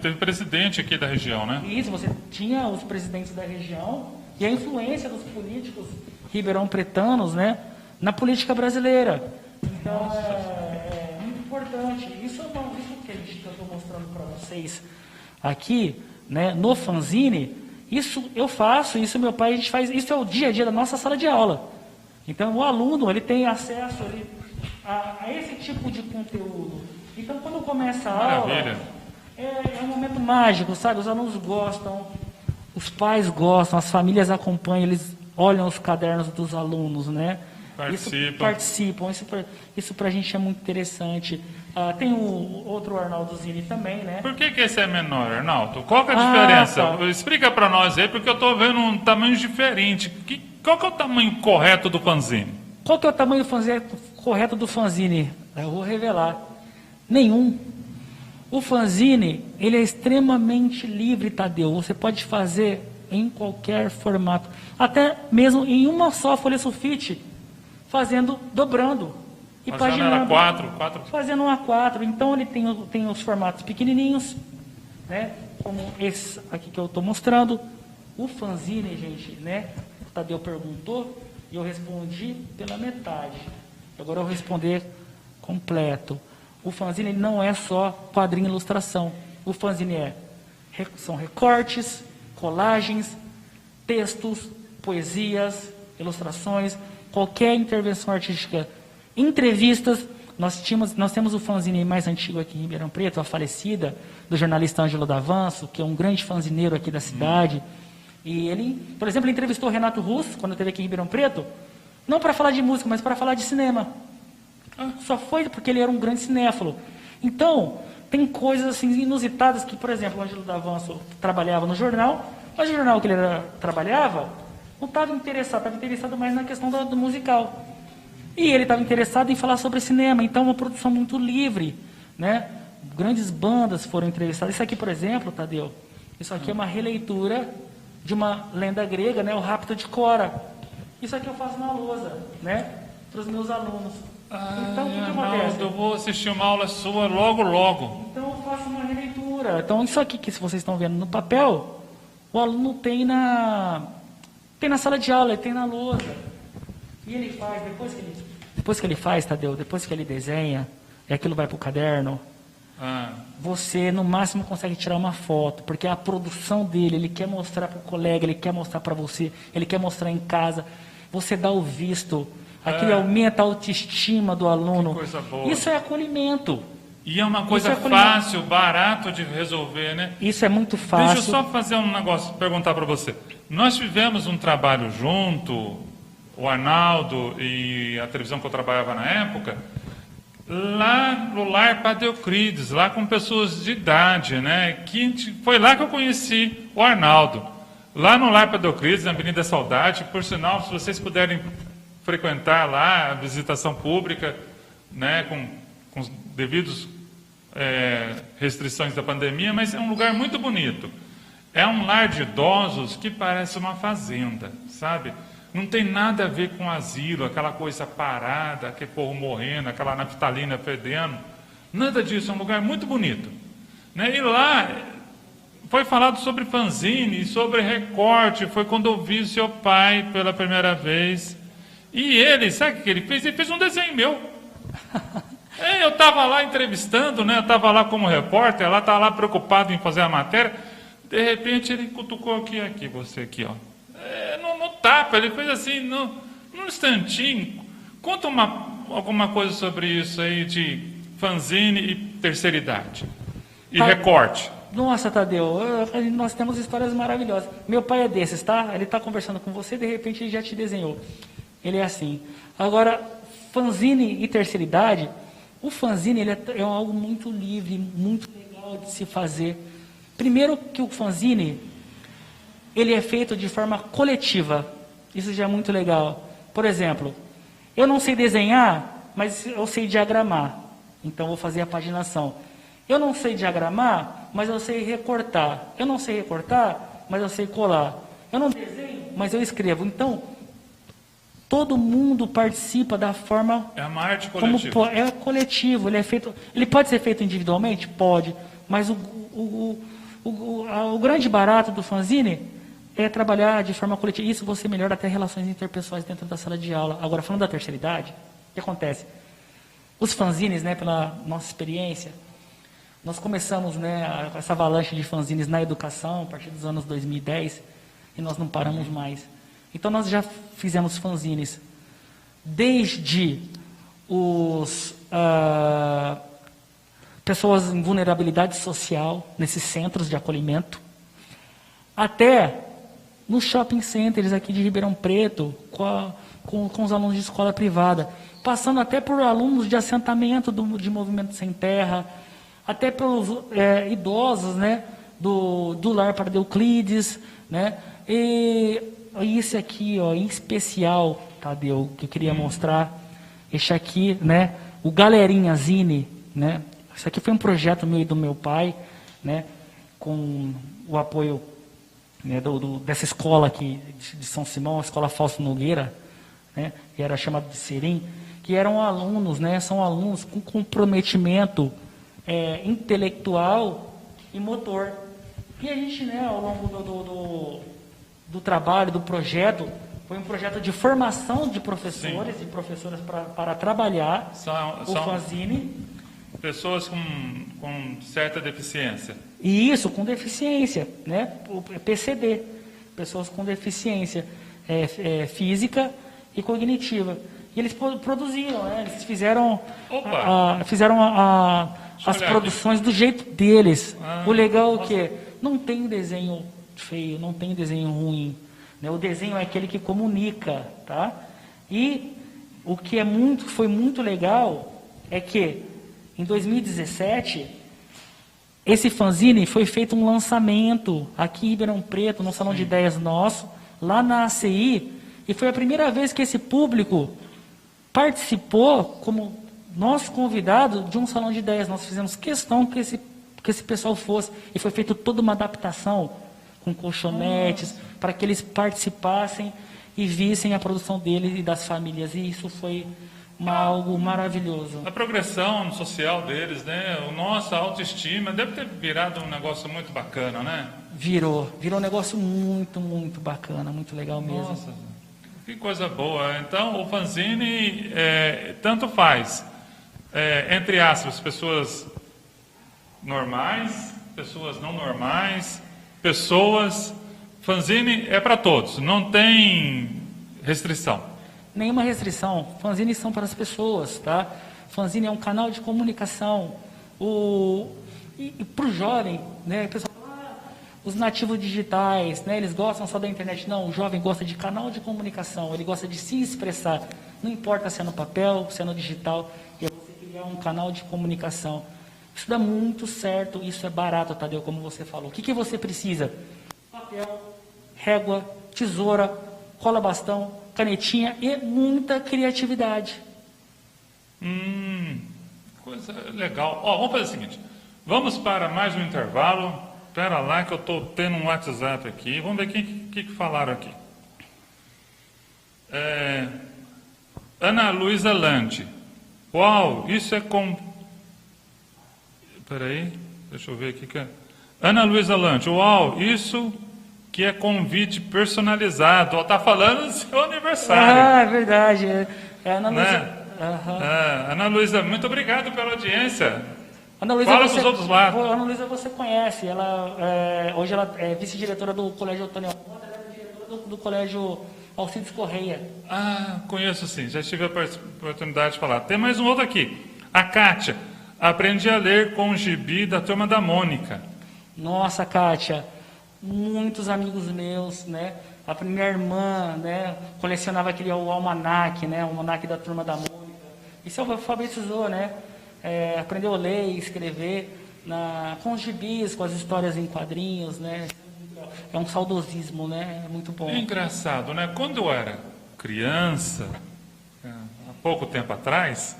teve presidente aqui da região, né? Isso, você tinha os presidentes da região e a influência dos políticos ribeirão-pretanos, né, na política brasileira. Então, é muito importante. Isso que eu estou mostrando para vocês aqui, né, no fanzine, isso eu faço, isso meu pai, a gente faz, isso é o dia a dia da nossa sala de aula. Então, o aluno, ele tem acesso a esse tipo de conteúdo. Então, quando começa a aula, é um momento mágico, sabe? Os alunos gostam, os pais gostam, as famílias acompanham, eles olham os cadernos dos alunos, né? Participam. Isso para a gente é muito interessante. Tem o outro Arnaldo Zini também, né? Por que esse é menor, Arnaldo? Qual que é a diferença? Tá. Explica para nós aí, porque eu estou vendo um tamanho diferente. Qual que é o tamanho correto do fanzine? Qual que é o tamanho correto do fanzine? Eu vou revelar. Nenhum. O fanzine, ele é extremamente livre, Tadeu. Você pode fazer em qualquer formato. Até mesmo em uma só folha sulfite, dobrando. E paginando. Fazendo um A4. Então, ele tem os formatos pequenininhos, né? Como esse aqui que eu estou mostrando. O fanzine, gente, né? O Tadeu perguntou e eu respondi pela metade. Agora eu vou responder completo. O fanzine não é só quadrinho e ilustração. O fanzine são recortes, colagens, textos, poesias, ilustrações, qualquer intervenção artística, entrevistas. Nós temos o fanzine mais antigo aqui em Ribeirão Preto, a falecida, do jornalista Ângelo D'Avanço, que é um grande fanzineiro aqui da cidade. E ele, por exemplo, entrevistou o Renato Russo, quando esteve aqui em Ribeirão Preto, Não para falar de música, mas para falar de cinema. Só foi porque ele era um grande cinéfilo. Então, tem coisas assim inusitadas que, por exemplo, o Ângelo D'Avanço trabalhava no jornal, mas o jornal que ele trabalhava não estava interessado mais na questão do musical. E ele estava interessado em falar sobre cinema, então uma produção muito livre, né? Grandes bandas foram entrevistadas. Isso aqui, por exemplo, Tadeu, isso aqui é uma releitura de uma lenda grega, né? O Rapto de Cora. Isso aqui eu faço na lousa, né? Para os meus alunos. Então, o que acontece? Eu vou assistir uma aula sua logo, logo. Então, eu faço uma releitura. Então, isso aqui que vocês estão vendo no papel, o aluno tem na sala de aula, ele tem na lousa. E ele faz, depois que ele faz, Tadeu, depois que ele desenha, e aquilo vai para o caderno, você, no máximo, consegue tirar uma foto, porque a produção dele, ele quer mostrar para o colega, ele quer mostrar para você, ele quer mostrar em casa. Você dá o visto, aquilo aumenta a autoestima do aluno. Que coisa boa. Isso é acolhimento. E é uma coisa fácil, barato de resolver, né? Isso é muito fácil. Deixa eu só fazer um negócio, perguntar para você. Nós tivemos um trabalho junto, o Arnaldo e a televisão que eu trabalhava na época, lá no Lar Padre Euclides, lá com pessoas de idade, né? Foi lá que eu conheci o Arnaldo. Lá no Lar Padre Euclides, na Avenida Saudade, por sinal, se vocês puderem frequentar lá a visitação pública, né? Com os devidos restrições da pandemia, mas é um lugar muito bonito. É um lar de idosos que parece uma fazenda, sabe? Não tem nada a ver com asilo, aquela coisa parada, aquele povo morrendo, aquela naftalina fedendo. Nada disso, é um lugar muito bonito. Né? E lá foi falado sobre fanzine, sobre recorte, foi quando eu vi seu pai pela primeira vez. E ele, sabe o que ele fez? Ele fez um desenho meu. Eu estava lá entrevistando, né? Eu estava lá como repórter, ela estava lá preocupado em fazer a matéria. De repente ele cutucou aqui, você aqui, ó. No tapa, ele fez assim, num instantinho. Conta alguma coisa sobre isso aí de fanzine e terceira idade. E recorte. Nossa, Tadeu, nós temos histórias maravilhosas. Meu pai é desses, tá? Ele está conversando com você, de repente ele já te desenhou. Ele é assim. Agora, fanzine e terceira idade, o fanzine ele é algo muito livre, muito legal de se fazer. Primeiro que o fanzine, ele é feito de forma coletiva. Isso já é muito legal. Por exemplo, eu não sei desenhar, mas eu sei diagramar. Então, vou fazer a paginação. Eu não sei diagramar, mas eu sei recortar. Eu não sei recortar, mas eu sei colar. Eu não desenho, mas eu escrevo. Então, todo mundo participa da forma... É uma arte coletiva. É coletivo. Ele pode ser feito individualmente? Pode. Mas o grande barato do fanzine é trabalhar de forma coletiva. Isso você melhora até relações interpessoais dentro da sala de aula. Agora, falando da terceira idade, o que acontece? Os fanzines, né, pela nossa experiência, nós começamos, né, essa avalanche de fanzines na educação a partir dos anos 2010 e nós não paramos mais. Então, nós já fizemos fanzines desde pessoas em vulnerabilidade social, nesses centros de acolhimento, até nos shopping centers aqui de Ribeirão Preto, com os alunos de escola privada, passando até por alunos de assentamento de Movimento Sem Terra, até pelos idosos, né, do Lar Padre Euclides, né, e esse aqui, ó, em especial, Tadeu, que eu queria mostrar, esse aqui, né, o Galerinha Zine, né, isso aqui foi um projeto meu e do meu pai, né, com o apoio, né, dessa escola aqui de São Simão, a escola Fausto Nogueira, né, que era chamada de Serim, que eram alunos, né, são alunos com comprometimento intelectual e motor. E a gente, né, ao longo do trabalho, do projeto, foi um projeto de formação de professores e professoras para trabalhar o fanzine. Pessoas com certa deficiência. E isso, com deficiência, né? O PCD, pessoas com deficiência física e cognitiva. E eles produziram, né? Eles fizeram as produções do jeito deles. O legal é que não tem desenho feio, não tem desenho ruim. Né? O desenho é aquele que comunica, tá? E o que foi muito legal é que em 2017 esse fanzine foi feito um lançamento aqui em Ribeirão Preto, no Salão de Ideias nosso, lá na ACI, e foi a primeira vez que esse público participou como nosso convidado de um Salão de Ideias. Nós fizemos questão que esse pessoal fosse, e foi feita toda uma adaptação com colchonetes, para que eles participassem e vissem a produção deles e das famílias, e isso foi algo maravilhoso. A progressão social deles, né? A nossa autoestima deve ter virado um negócio muito bacana, né? Virou um negócio muito, muito bacana, muito legal mesmo. Nossa, que coisa boa. Então, o fanzine tanto faz, entre aspas, pessoas normais, pessoas não normais, fanzine é para todos, não tem restrição. Nenhuma restrição. Fanzines são para as pessoas, tá? Fanzine é um canal de comunicação. E para o jovem, né? O pessoal fala, os nativos digitais, né? Eles gostam só da internet. Não, o jovem gosta de canal de comunicação. Ele gosta de se expressar. Não importa se é no papel, se é no digital. E é você criar um canal de comunicação. Isso dá muito certo. Isso é barato, Tadeu, como você falou. O que você precisa? Papel, régua, tesoura, cola bastão, canetinha e muita criatividade. Coisa legal. Vamos fazer o seguinte. Vamos para mais um intervalo. Espera lá que eu estou tendo um WhatsApp aqui. Vamos ver o que falaram aqui. Ana Luísa Lante. Uau, isso é com... Espera aí, deixa eu ver aqui. Ana Luísa Lante. Uau, isso... que é convite personalizado. Está falando do seu aniversário. É verdade. Ana Luísa. Né? Ana Luísa, muito obrigado pela audiência. Ana Luísa, fala dos outros lá. Ana Luísa você conhece. Hoje ela é vice-diretora do Colégio Antônio Almeida, ela é diretora do Colégio Alcides Correia. Conheço sim, já tive a oportunidade de falar. Tem mais um outro aqui. A Kátia. Aprendi a ler com o gibi da Turma da Mônica. Nossa, Kátia. Muitos amigos meus, né? A minha irmã, né? Colecionava aquele almanaque, né? O almanaque da Turma da Mônica. E se alfabetizou, né? Aprendeu a ler e escrever com os gibis, com as histórias em quadrinhos, né? É um saudosismo, né? É muito bom. É engraçado, né? Quando eu era criança, há pouco tempo atrás,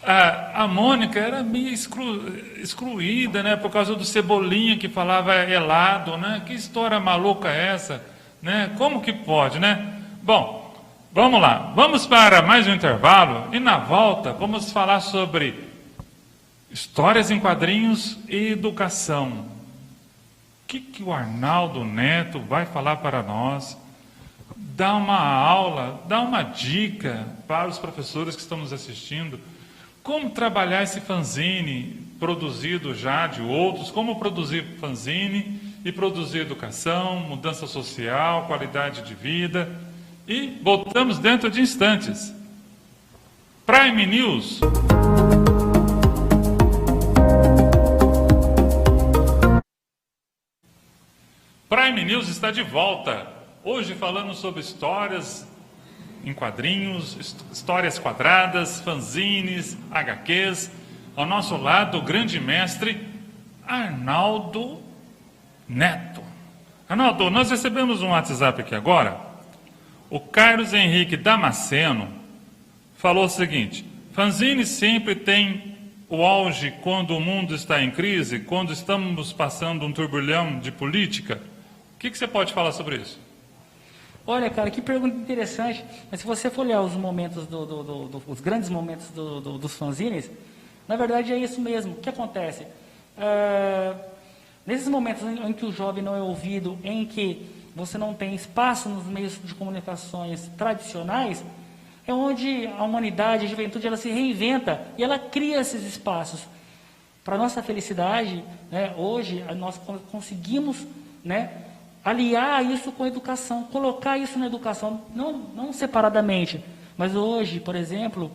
a Mônica era meio excluída, né? Por causa do Cebolinha que falava helado, né? Que história maluca é essa? Né? Como que pode, né? Bom, vamos lá. Vamos para mais um intervalo e na volta vamos falar sobre histórias em quadrinhos e educação. O que o Arnaldo Neto vai falar para nós? Dá uma aula, dá uma dica para os professores que estão nos assistindo. Como trabalhar esse fanzine produzido já de outros, como produzir fanzine e produzir educação, mudança social, qualidade de vida. E voltamos dentro de instantes. Prime News. Prime News está de volta. Hoje falando sobre histórias em quadrinhos, histórias quadradas, fanzines, HQs. Ao nosso lado, o grande mestre Arnaldo Neto. Arnaldo, nós recebemos um WhatsApp aqui agora. O Carlos Henrique Damasceno falou o seguinte: fanzine sempre tem o auge quando o mundo está em crise, quando estamos passando um turbilhão de política. O que você pode falar sobre isso? Olha, cara, que pergunta interessante. Mas se você for olhar os momentos, os grandes momentos dos fanzines, na verdade é isso mesmo. O que acontece? Nesses momentos em que o jovem não é ouvido, em que você não tem espaço nos meios de comunicações tradicionais, é onde a humanidade, a juventude, ela se reinventa e ela cria esses espaços. Para nossa felicidade, né, hoje nós conseguimos, né, aliar isso com a educação, colocar isso na educação, não separadamente, mas hoje, por exemplo,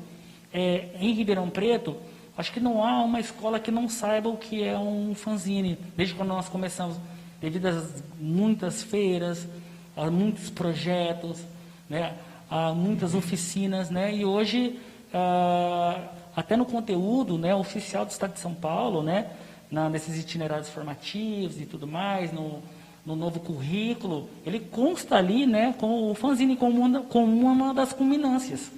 em Ribeirão Preto, acho que não há uma escola que não saiba o que é um fanzine, desde quando nós começamos, devido às muitas feiras, a muitos projetos, né, muitas oficinas, né? E hoje, até no conteúdo, né, oficial do Estado de São Paulo, né, nesses itinerários formativos e tudo mais, no novo currículo, ele consta ali, né, com o fanzine como uma das culminâncias.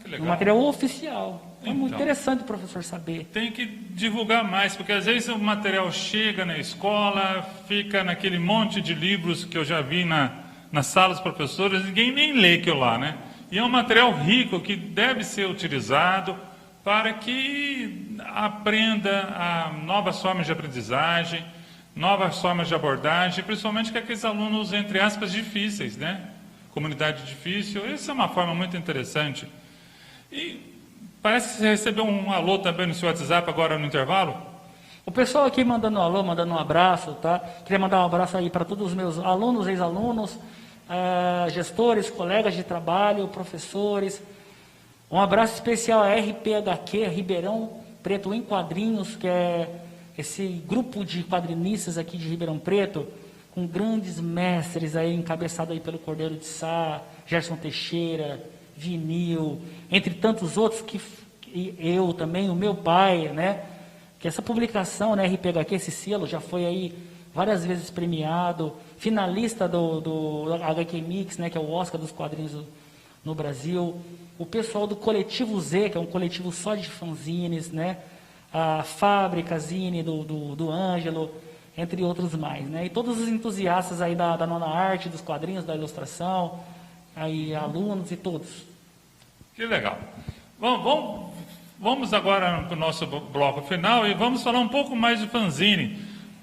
Que legal. Um material oficial. É muito Então, interessante o professor saber. tem que divulgar mais, porque às vezes o material chega na escola, fica naquele monte de livros que eu já vi nas salas dos professores, ninguém nem lê aquilo lá, né? E é um material rico que deve ser utilizado para que aprenda novas formas de aprendizagem, novas formas de abordagem, principalmente com aqueles alunos, entre aspas, difíceis, né? Comunidade difícil, essa é uma forma muito interessante. E parece que você recebeu um alô também no seu WhatsApp agora no intervalo. O pessoal aqui mandando um alô, mandando um abraço, tá? Queria mandar um abraço aí para todos os meus alunos, ex-alunos, gestores, colegas de trabalho, professores. Um abraço especial à RPHQ, Ribeirão Preto em Quadrinhos, que é esse grupo de quadrinistas aqui de Ribeirão Preto, com grandes mestres aí, encabeçado aí pelo Cordeiro de Sá, Gerson Teixeira, Vinil, entre tantos outros, que eu também, o meu pai, né? Que essa publicação, né, RPHQ, esse selo, já foi aí várias vezes premiado, finalista do HQ Mix, né, que é o Oscar dos quadrinhos no Brasil. O pessoal do Coletivo Z, que é um coletivo só de fanzines, né? A Fábrica Zine do Ângelo, entre outros mais, né? E todos os entusiastas aí da nona arte, dos quadrinhos, da ilustração, aí alunos e todos. Que legal. Vamos agora para o nosso bloco final e vamos falar um pouco mais de fanzine.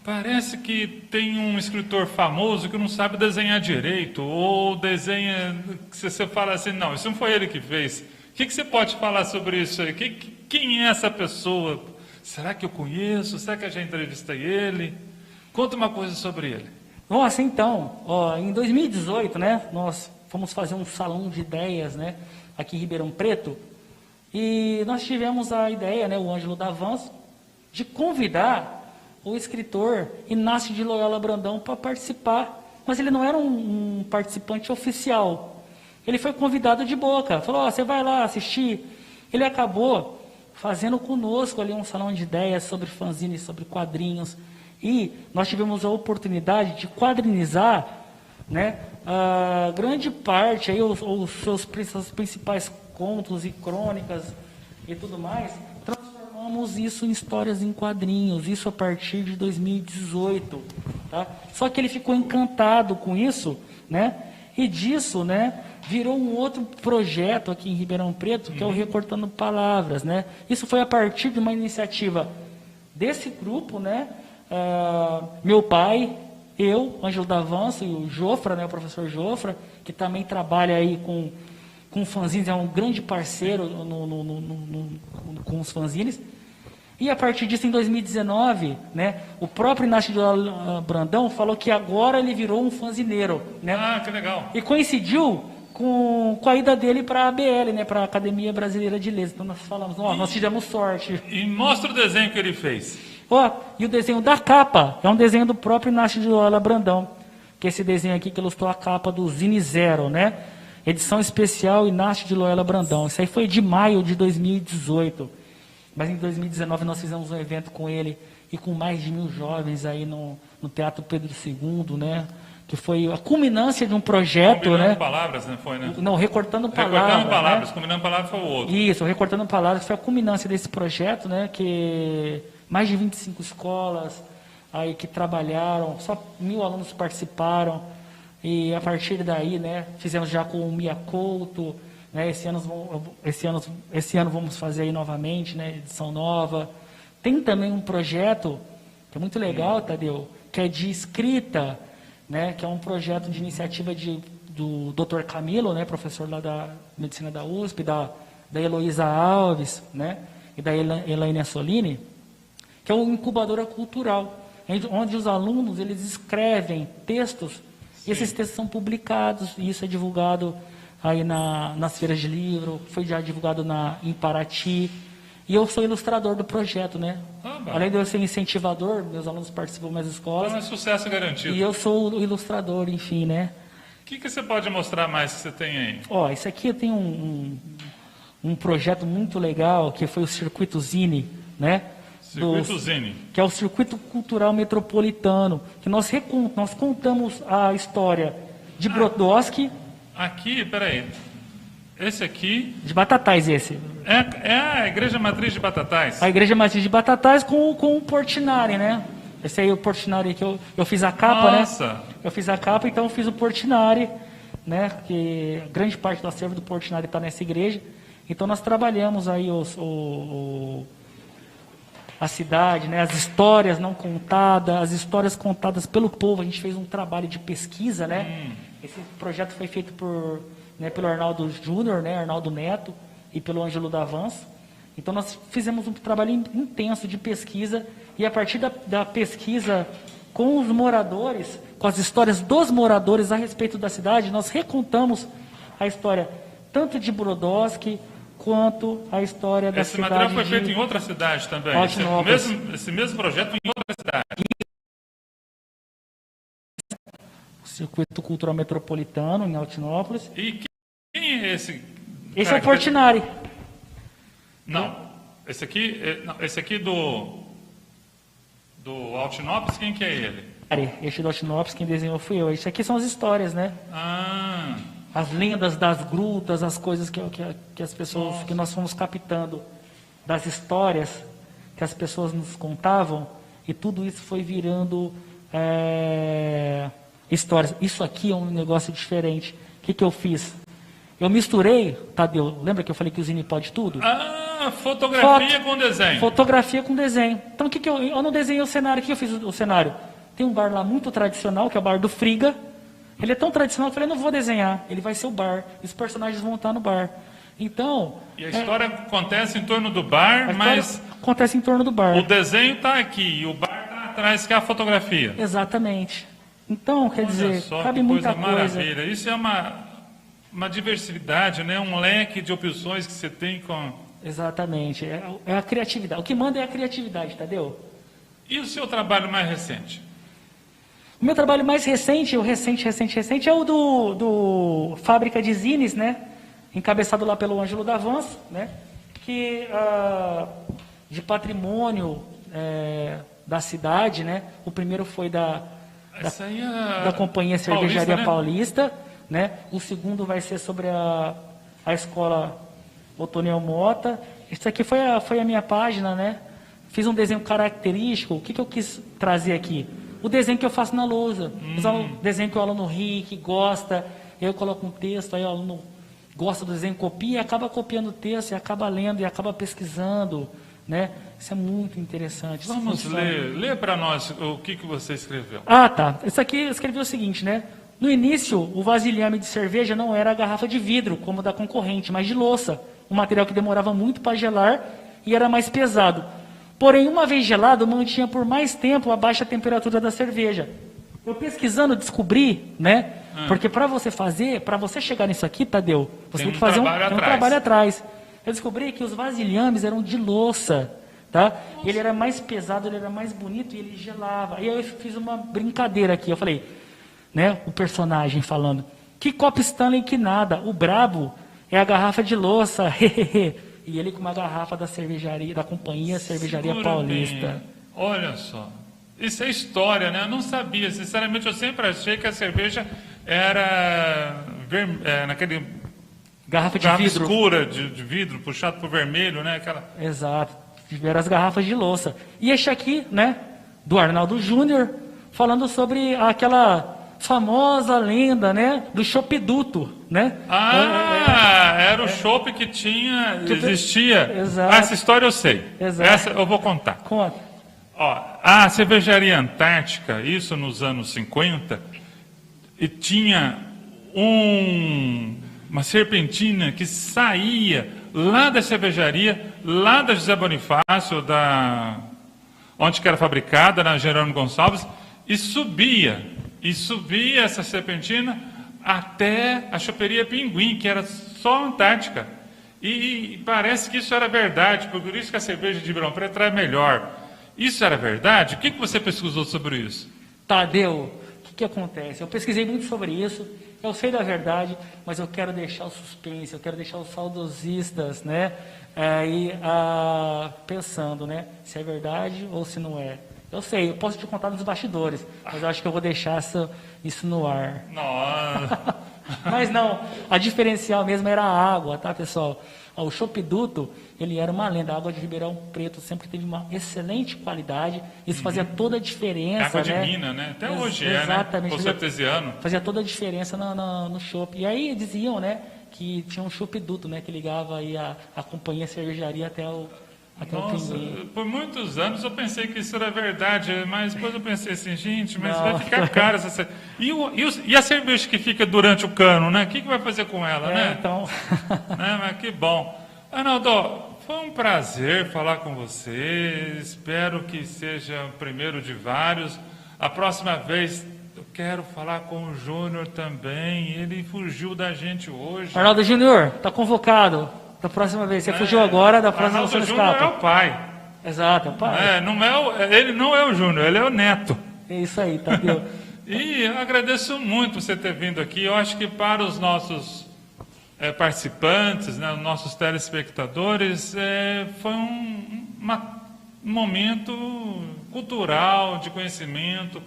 Parece que tem um escritor famoso que não sabe desenhar direito, ou desenha, que você fala assim, não, isso não foi ele que fez. O que você pode falar sobre isso aí? Quem é essa pessoa? Será que eu conheço? Será que eu já entrevistei ele? Conta uma coisa sobre ele. Nossa, então, em 2018, né, nós fomos fazer um salão de ideias, né, aqui em Ribeirão Preto, e nós tivemos a ideia, né, o Ângelo Davanço, de convidar o escritor Inácio de Loyola Brandão para participar, mas ele não era um participante oficial. Ele foi convidado de boca, falou, você vai lá assistir. Ele acabou fazendo conosco ali um salão de ideias sobre fanzines, sobre quadrinhos, e nós tivemos a oportunidade de quadrinizar, né, a grande parte, aí, os seus principais contos e crônicas e tudo mais. Transformamos isso em histórias em quadrinhos, isso a partir de 2018. Tá? Só que ele ficou encantado com isso, né? E disso, né, virou um outro projeto aqui em Ribeirão Preto, que é o Recortando Palavras, né? Isso foi a partir de uma iniciativa desse grupo, né? Meu pai, eu, Ângelo Davanço, e o Jofra, né, o professor Jofra, que também trabalha aí com fanzines, é um grande parceiro com os fanzines. E a partir disso, em 2019, né, o próprio Inácio de Brandão falou que agora ele virou um fanzineiro. Né? Ah, que legal. E coincidiu com a ida dele para a ABL, né, para a Academia Brasileira de Letras. Então nós falamos, nós tivemos sorte. E mostra o desenho que ele fez. E o desenho da capa é um desenho do próprio Inácio de Loyola Brandão, que é esse desenho aqui que ilustrou a capa do Zine Zero, né? Edição especial Inácio de Loyola Brandão. Isso aí foi de maio de 2018. Mas em 2019 nós fizemos um evento com ele e com mais de 1.000 jovens aí no Teatro Pedro II, né? Que foi a culminância de um projeto, Combinando Palavras, né? Foi, né? Não, Recortando Palavras. Recortando Palavras, né? Combinando Palavras foi o outro. Isso, Recortando Palavras foi a culminância desse projeto, né? Que mais de 25 escolas aí que trabalharam, só 1.000 alunos participaram. E a partir daí, né, fizemos já com o Mia Couto, né, esse ano vamos fazer aí novamente, né, edição nova. Tem também um projeto que é muito legal, Tadeu, que é de escrita, né, que é um projeto de iniciativa do Dr. Camilo, né, professor lá da Medicina da USP, da Heloísa Alves, né, e da Elaine Assolini, que é uma incubadora cultural, onde os alunos eles escrevem textos. E esses textos são publicados, e isso é divulgado aí nas feiras de livro, foi já divulgado em Paraty. E eu sou ilustrador do projeto, né? Além de eu ser incentivador, meus alunos participam das escolas. Então é sucesso garantido. E eu sou o ilustrador, enfim, né? O que você pode mostrar mais que você tem aí? Ó, isso aqui eu tenho um projeto muito legal, que foi o Circuito Zine, né? Circuito Zine. Que é o Circuito Cultural Metropolitano, que nós contamos a história de Brodowski, Aqui, peraí. Esse aqui de Batatais esse. é a Igreja Matriz de Batatais. A Igreja Matriz de Batatais com o Portinari, né? Esse aí é o Portinari que eu fiz a capa, Nossa. né? Eu fiz a capa, então eu fiz o Portinari, né? Que grande parte do acervo do Portinari está nessa igreja. Então nós trabalhamos aí a cidade, né? As histórias não contadas, as histórias contadas pelo povo. A gente fez um trabalho de pesquisa, né? Esse projeto foi feito pelo Arnaldo Júnior, né? Arnaldo Neto, e pelo Ângelo Davanço. Então nós fizemos um trabalho intenso de pesquisa, e a partir da pesquisa com os moradores, com as histórias dos moradores a respeito da cidade, nós recontamos a história tanto de Brodowski quanto a história da Esse cidade material foi feito em outra cidade também. Esse mesmo projeto em outra cidade. Circuito Cultural Metropolitano, em Altinópolis. E quem é esse? Esse é o Portinari. Não, esse aqui do Altinópolis, quem que é ele? Este do Altinópolis, quem desenhou fui eu. Isso aqui são as histórias, né? Ah, As lendas das grutas, as coisas que as pessoas, que nós fomos captando das histórias que as pessoas nos contavam, e tudo isso foi virando histórias. Isso aqui é um negócio diferente. O que eu fiz? Eu misturei, Tadeu, lembra que eu falei que o Zine pode tudo? fotografia com desenho. Fotografia com desenho. Então, eu não desenhei o cenário. O que eu fiz o cenário? Tem um bar lá muito tradicional, que é o bar do Friga. Ele é tão tradicional que eu falei, não vou desenhar. Ele vai ser o bar. E os personagens vão estar no bar. Então... E a história acontece em torno do bar, mas... Acontece em torno do bar. O desenho está aqui e o bar está atrás, que é a fotografia. Exatamente. Então, quer dizer, só, cabe que muita coisa coisa. Maravilha. Isso é uma diversidade, né? Um leque de opções que você tem com... Exatamente. É a criatividade. O que manda é a criatividade, Tadeu? E o seu trabalho mais recente? O meu trabalho mais recente, é o do Fábrica de Zines, né? Encabeçado lá pelo Ângelo Davanço, né? Que de patrimônio da cidade, né? O primeiro foi da Companhia Cervejaria Paulista, né? O segundo vai ser sobre a escola Otoniel Mota. Isso aqui foi a minha página, né? Fiz um desenho característico. O que eu quis trazer aqui? O desenho que eu faço na lousa. O desenho que o aluno ri, que gosta. Eu coloco um texto, aí o aluno gosta do desenho, copia e acaba copiando o texto, e acaba lendo, e acaba pesquisando, né? Isso é muito interessante. Vamos ler. Lê para nós o que você escreveu. Ah, tá. Isso aqui eu escrevi o seguinte, né? No início, o vasilhame de cerveja não era a garrafa de vidro, como da concorrente, mas de louça. Um material que demorava muito para gelar e era mais pesado. Porém, uma vez gelado, mantinha por mais tempo a baixa temperatura da cerveja. Eu pesquisando descobri, né? Porque para você chegar nisso aqui, Tadeu, você tem que fazer um trabalho atrás. Eu descobri que os vasilhames eram de louça, tá? Ele era mais pesado, ele era mais bonito e ele gelava. E aí eu fiz uma brincadeira aqui. Eu falei, né? O personagem falando, que copo Stanley que nada, o brabo é a garrafa de louça, e ele com uma garrafa da cervejaria, da Companhia Cervejaria Paulista. Olha só, isso é história, né? Eu não sabia, sinceramente, eu sempre achei que a cerveja era naquele garrafa vidro escura de vidro, puxado por vermelho, né? Exato, tiveram as garrafas de louça. E este aqui, né, do Arnaldo Júnior, falando sobre aquela famosa lenda, né, do chopeduto, né? Era o chopp que existia. Exato. Essa história eu sei. Exato. Essa eu vou contar. Conta. A cervejaria Antártica, isso nos anos 50, e tinha uma serpentina que saía lá da cervejaria, lá da José Bonifácio, onde que era fabricada, na Jerônimo Gonçalves, e subia essa serpentina até a choperia Pinguim, que era só Antártica. E parece que isso era verdade, por isso que a cerveja de Ribeirão Preto é melhor. Isso era verdade? O que você pesquisou sobre isso? Tadeu, o que acontece? Eu pesquisei muito sobre isso, eu sei da verdade, mas eu quero deixar o suspense, eu quero deixar os saudosistas, né, pensando, né, se é verdade ou se não é. Eu sei, eu posso te contar nos bastidores, mas eu acho que eu vou deixar isso no ar. Nossa. Mas não, a diferencial mesmo era a água, tá, pessoal? O Chopp Duto, ele era uma lenda. A água de Ribeirão Preto sempre teve uma excelente qualidade. Isso fazia toda a diferença, Água de né? mina, né? Até hoje Exatamente. né? Poço artesiano. Fazia toda a diferença no chopp. E aí diziam, né, que tinha um Chopp Duto, né, que ligava aí a companhia cervejaria até o Nossa, pinguim. por muitos anos eu pensei que isso era verdade, mas depois eu pensei assim, gente, mas Não. vai ficar caro essa cerveja. E a cerveja que fica durante o cano, né? O que vai fazer com ela, né? Então... Né, mas que bom. Arnaldo, foi um prazer falar com você. Espero que seja o primeiro de vários. A próxima vez eu quero falar com o Júnior também. Ele fugiu da gente hoje. Arnaldo Júnior, tá convocado. Da próxima vez. Você fugiu agora, da próxima você não Arnaldo Júnior escapa. é o pai. Exato, é o pai. Ele não é o Júnior, ele é o neto. É isso aí, Tadeu. E eu agradeço muito você ter vindo aqui. Eu acho que para os nossos participantes, né, os nossos telespectadores, foi um momento cultural, de conhecimento,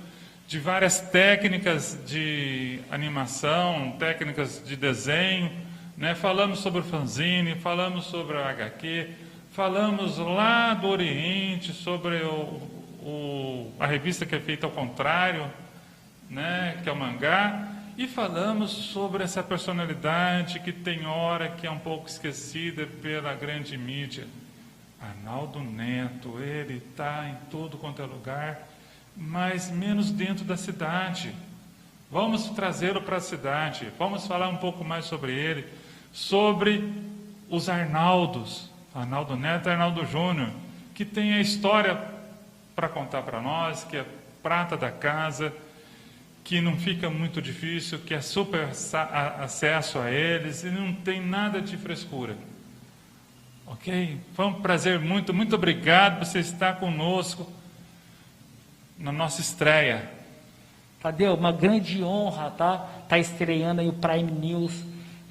de várias técnicas de animação, técnicas de desenho, né? Falamos sobre o fanzine, falamos sobre a HQ, falamos lá do Oriente, sobre a revista que é feita ao contrário, né? Que é o mangá, e falamos sobre essa personalidade que tem hora que é um pouco esquecida pela grande mídia. Arnaldo Neto, ele está em tudo quanto é lugar, mas menos dentro da cidade. Vamos trazê-lo para a cidade, vamos falar um pouco mais sobre ele, sobre os Arnaldos, Arnaldo Neto e Arnaldo Júnior, que tem a história para contar para nós, que é prata da casa, que não fica muito difícil, que é super acesso a eles e não tem nada de frescura. Ok? Foi um prazer muito obrigado por você estar conosco na nossa estreia. Tadeu, uma grande honra, tá? Tá estreando aí o Prime News.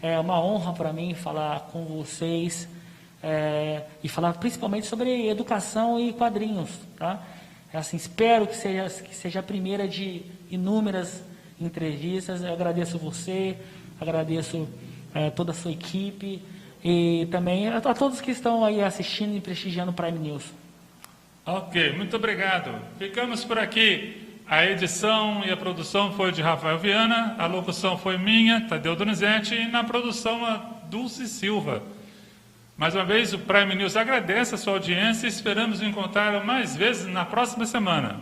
É uma honra para mim falar com vocês e falar principalmente sobre educação e quadrinhos, tá? Assim, espero que seja a primeira de inúmeras entrevistas. Eu agradeço você, agradeço toda a sua equipe e também a todos que estão aí assistindo e prestigiando o Prime News. Ok, muito obrigado. Ficamos por aqui. A edição e a produção foi de Rafael Viana, a locução foi minha, Tadeu Donizete, e na produção a Dulce Silva. Mais uma vez, o Prime News agradece a sua audiência e esperamos encontrá-lo mais vezes na próxima semana.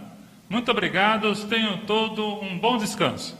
Muito obrigado, tenham todo um bom descanso.